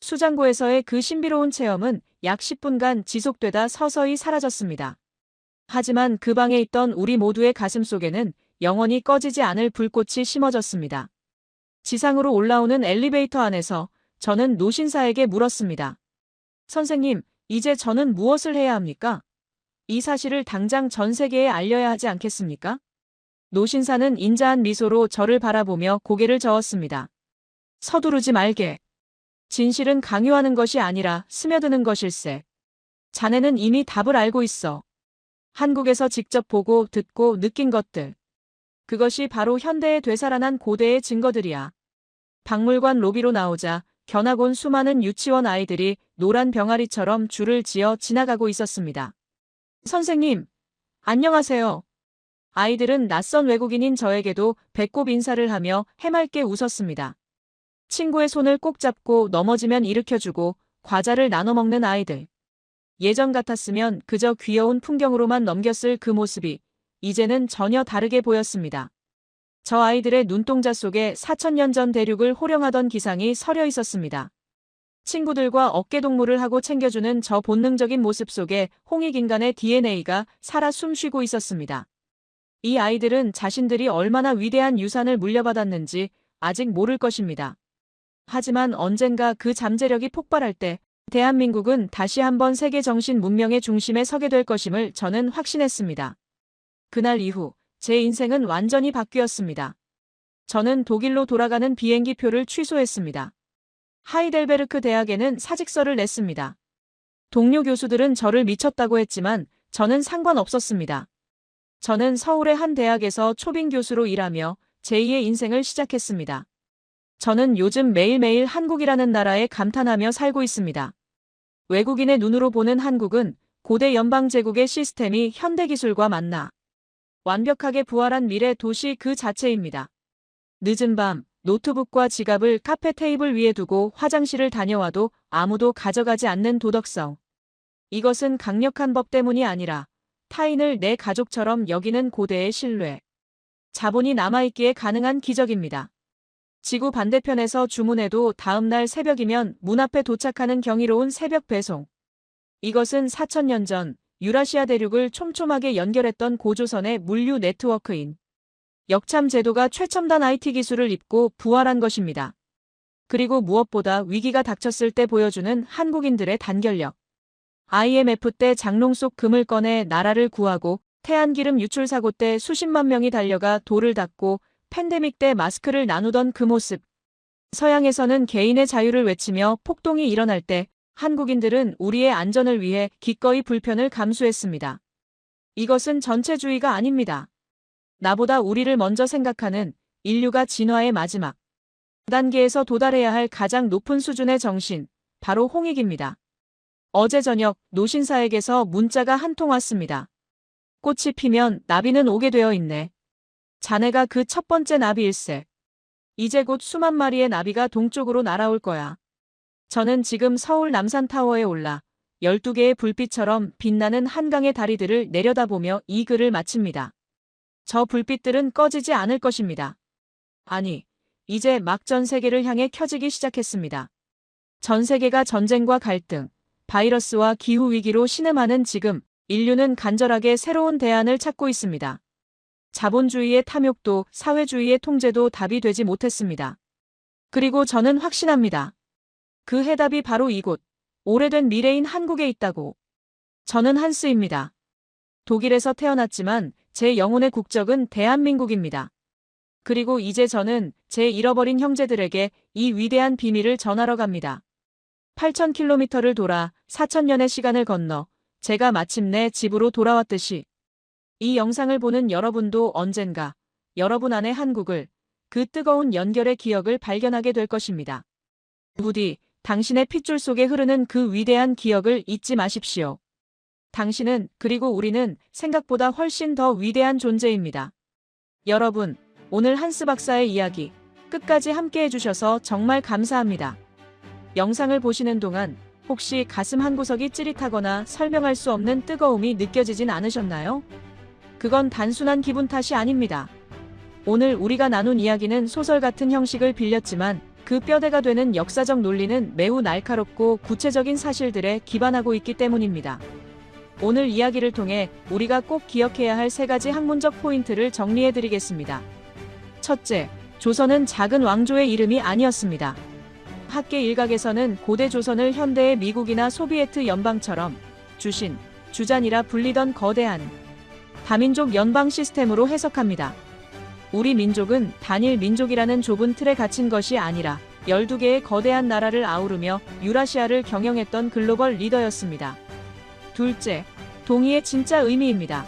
수장고에서의 그 신비로운 체험은 약 10분간 지속되다 서서히 사라졌습니다. 하지만 그 방에 있던 우리 모두의 가슴 속에는 영원히 꺼지지 않을 불꽃이 심어졌습니다. 지상으로 올라오는 엘리베이터 안에서 저는 노신사에게 물었습니다. 선생님, 이제 저는 무엇을 해야 합니까? 이 사실을 당장 전 세계에 알려야 하지 않겠습니까? 노신사는 인자한 미소로 저를 바라보며 고개를 저었습니다. 서두르지 말게. 진실은 강요하는 것이 아니라 스며드는 것일세. 자네는 이미 답을 알고 있어. 한국에서 직접 보고 듣고 느낀 것들. 그것이 바로 현대에 되살아난 고대의 증거들이야. 박물관 로비로 나오자 견학 온 수많은 유치원 아이들이 노란 병아리처럼 줄을 지어 지나가고 있었습니다. 선생님, 안녕하세요. 아이들은 낯선 외국인인 저에게도 배꼽 인사를 하며 해맑게 웃었습니다. 친구의 손을 꼭 잡고 넘어지면 일으켜주고 과자를 나눠 먹는 아이들. 예전 같았으면 그저 귀여운 풍경으로만 넘겼을 그 모습이 이제는 전혀 다르게 보였습니다. 저 아이들의 눈동자 속에 4000년 전 대륙을 호령하던 기상이 서려 있었습니다. 친구들과 어깨동무를 하고 챙겨주는 저 본능적인 모습 속에 홍익인간의 DNA가 살아 숨쉬고 있었습니다. 이 아이들은 자신들이 얼마나 위대한 유산을 물려받았는지 아직 모를 것입니다. 하지만 언젠가 그 잠재력이 폭발할 때 대한민국은 다시 한번 세계 정신 문명의 중심에 서게 될 것임을 저는 확신했습니다. 그날 이후 제 인생은 완전히 바뀌었습니다. 저는 독일로 돌아가는 비행기 표를 취소했습니다. 하이델베르크 대학에는 사직서를 냈습니다. 동료 교수들은 저를 미쳤다고 했지만 저는 상관없었습니다. 저는 서울의 한 대학에서 초빙 교수로 일하며 제2의 인생을 시작했습니다. 저는 요즘 매일매일 한국이라는 나라에 감탄하며 살고 있습니다. 외국인의 눈으로 보는 한국은 고대 연방제국의 시스템이 현대기술과 만나 완벽하게 부활한 미래 도시 그 자체입니다. 늦은 밤 노트북과 지갑을 카페 테이블 위에 두고 화장실을 다녀와도 아무도 가져가지 않는 도덕성. 이것은 강력한 법 때문이 아니라 타인을 내 가족처럼 여기는 고대의 신뢰. 자본이 남아있기에 가능한 기적입니다. 지구 반대편에서 주문해도 다음날 새벽이면 문 앞에 도착하는 경이로운 새벽 배송. 이것은 4000년 전 유라시아 대륙을 촘촘하게 연결했던 고조선의 물류 네트워크인 역참 제도가 최첨단 IT 기술을 입고 부활한 것입니다. 그리고 무엇보다 위기가 닥쳤을 때 보여주는 한국인들의 단결력. IMF 때 장롱 속 금을 꺼내 나라를 구하고 태안기름 유출 사고 때 수십만 명이 달려가 도를 닦고 팬데믹 때 마스크를 나누던 그 모습. 서양에서는 개인의 자유를 외치며 폭동이 일어날 때 한국인들은 우리의 안전을 위해 기꺼이 불편을 감수했습니다. 이것은 전체주의가 아닙니다. 나보다 우리를 먼저 생각하는 인류가 진화의 마지막 단계에서 도달해야 할 가장 높은 수준의 정신, 바로 홍익입니다. 어제 저녁 노신사에게서 문자가 한 통 왔습니다. 꽃이 피면 나비는 오게 되어 있네. 자네가 그 첫 번째 나비일세. 이제 곧 수만 마리의 나비가 동쪽으로 날아올 거야. 저는 지금 서울 남산타워에 올라 12개의 불빛처럼 빛나는 한강의 다리들을 내려다보며 이 글을 마칩니다. 저 불빛들은 꺼지지 않을 것입니다. 아니, 이제 막 전 세계를 향해 켜지기 시작했습니다. 전 세계가 전쟁과 갈등, 바이러스와 기후위기로 신음하는 지금 인류는 간절하게 새로운 대안을 찾고 있습니다. 자본주의의 탐욕도 사회주의의 통제도 답이 되지 못했습니다. 그리고 저는 확신합니다. 그 해답이 바로 이곳, 오래된 미래인 한국에 있다고. 저는 한스입니다. 독일에서 태어났지만 제 영혼의 국적은 대한민국입니다. 그리고 이제 저는 제 잃어버린 형제들에게 이 위대한 비밀을 전하러 갑니다. 8000km를 돌아 4000년의 시간을 건너 제가 마침내 집으로 돌아왔듯이 이 영상을 보는 여러분도 언젠가 여러분 안의 한국을, 그 뜨거운 연결의 기억을 발견하게 될 것입니다. 부디 당신의 핏줄 속에 흐르는 그 위대한 기억을 잊지 마십시오. 당신은, 그리고 우리는 생각보다 훨씬 더 위대한 존재입니다. 여러분, 오늘 한스 박사의 이야기 끝까지 함께 해주셔서 정말 감사합니다. 영상을 보시는 동안 혹시 가슴 한구석이 찌릿하거나 설명할 수 없는 뜨거움이 느껴지진 않으셨나요? 그건 단순한 기분 탓이 아닙니다. 오늘 우리가 나눈 이야기는 소설 같은 형식을 빌렸지만 그 뼈대가 되는 역사적 논리는 매우 날카롭고 구체적인 사실들에 기반하고 있기 때문입니다. 오늘 이야기를 통해 우리가 꼭 기억해야 할 3가지 학문적 포인트를 정리해드리겠습니다. 첫째, 조선은 작은 왕조의 이름이 아니었습니다. 학계 일각에서는 고대 조선을 현대의 미국이나 소비에트 연방처럼 주신, 주잔이라 불리던 거대한 다민족 연방 시스템으로 해석합니다. 우리 민족은 단일 민족이라는 좁은 틀에 갇힌 것이 아니라 12개의 거대한 나라를 아우르며 유라시아를 경영했던 글로벌 리더였습니다. 둘째, 동의의 진짜 의미입니다.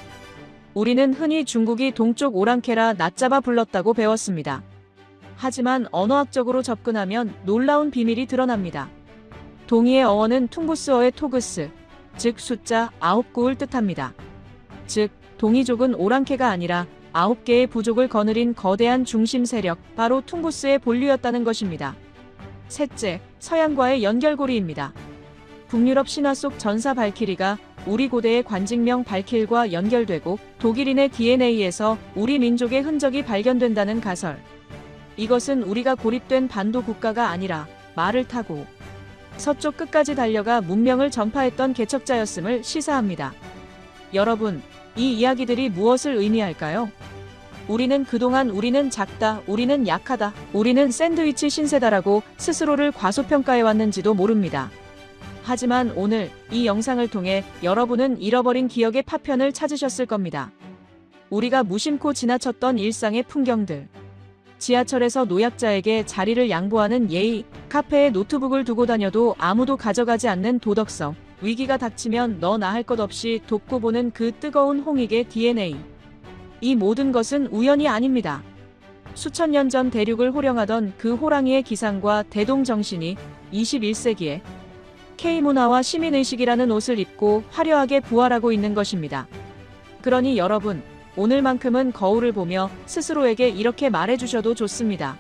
우리는 흔히 중국이 동쪽 오랑캐라 낮잡아 불렀다고 배웠습니다. 하지만 언어학적으로 접근하면 놀라운 비밀이 드러납니다. 동의의 어원은 퉁구스어의 토그스, 즉 숫자 9구를 뜻합니다. 즉, 동이족은 오랑캐가 아니라 9개의 부족을 거느린 거대한 중심 세력, 바로 퉁구스의 본류였다는 것입니다. 셋째, 서양과의 연결고리입니다. 북유럽 신화 속 전사 발키리가 우리 고대의 관직명 발킬과 연결되고 독일인의 DNA에서 우리 민족의 흔적이 발견된다는 가설. 이것은 우리가 고립된 반도 국가가 아니라 말을 타고 서쪽 끝까지 달려가 문명을 전파했던 개척자였음을 시사합니다. 여러분, 이 이야기들이 무엇을 의미할까요? 우리는 그동안 우리는 작다, 우리는 약하다, 우리는 샌드위치 신세다라고 스스로를 과소평가해왔는지도 모릅니다. 하지만 오늘 이 영상을 통해 여러분은 잃어버린 기억의 파편을 찾으셨을 겁니다. 우리가 무심코 지나쳤던 일상의 풍경들. 지하철에서 노약자에게 자리를 양보하는 예의, 카페에 노트북을 두고 다녀도 아무도 가져가지 않는 도덕성, 위기가 닥치면 너 나 할 것 없이 돕고 보는 그 뜨거운 홍익의 DNA. 이 모든 것은 우연이 아닙니다. 수천 년 전 대륙을 호령하던 그 호랑이의 기상과 대동정신이 21세기에 K문화와 시민의식이라는 옷을 입고 화려하게 부활하고 있는 것입니다. 그러니 여러분, 오늘만큼은 거울을 보며 스스로에게 이렇게 말해주셔도 좋습니다.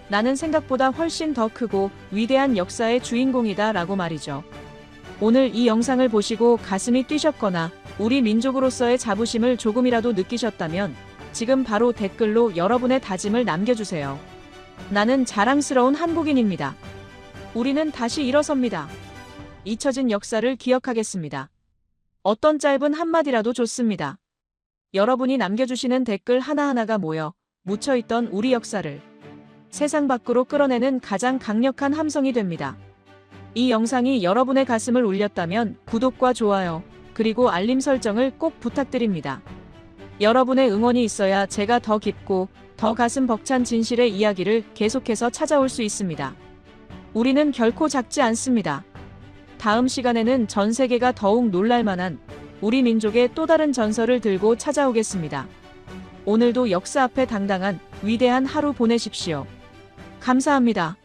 나는 생각보다 훨씬 더 크고 위대한 역사의 주인공이다 라고 말이죠. 오늘 이 영상을 보시고 가슴이 뛰셨거나 우리 민족으로서의 자부심을 조금이라도 느끼셨다면 지금 바로 댓글로 여러분의 다짐을 남겨주세요. 나는 자랑스러운 한국인입니다. 우리는 다시 일어섭니다. 잊혀진 역사를 기억하겠습니다. 어떤 짧은 한마디라도 좋습니다. 여러분이 남겨주시는 댓글 하나하나가 모여 묻혀있던 우리 역사를 세상 밖으로 끌어내는 가장 강력한 함성이 됩니다. 이 영상이 여러분의 가슴을 울렸다면 구독과 좋아요, 그리고 알림 설정을 꼭 부탁드립니다. 여러분의 응원이 있어야 제가 더 깊고 더 가슴 벅찬 진실의 이야기를 계속해서 찾아올 수 있습니다. 우리는 결코 작지 않습니다. 다음 시간에는 전 세계가 더욱 놀랄만한 우리 민족의 또 다른 전설을 들고 찾아오겠습니다. 오늘도 역사 앞에 당당한 위대한 하루 보내십시오. 감사합니다.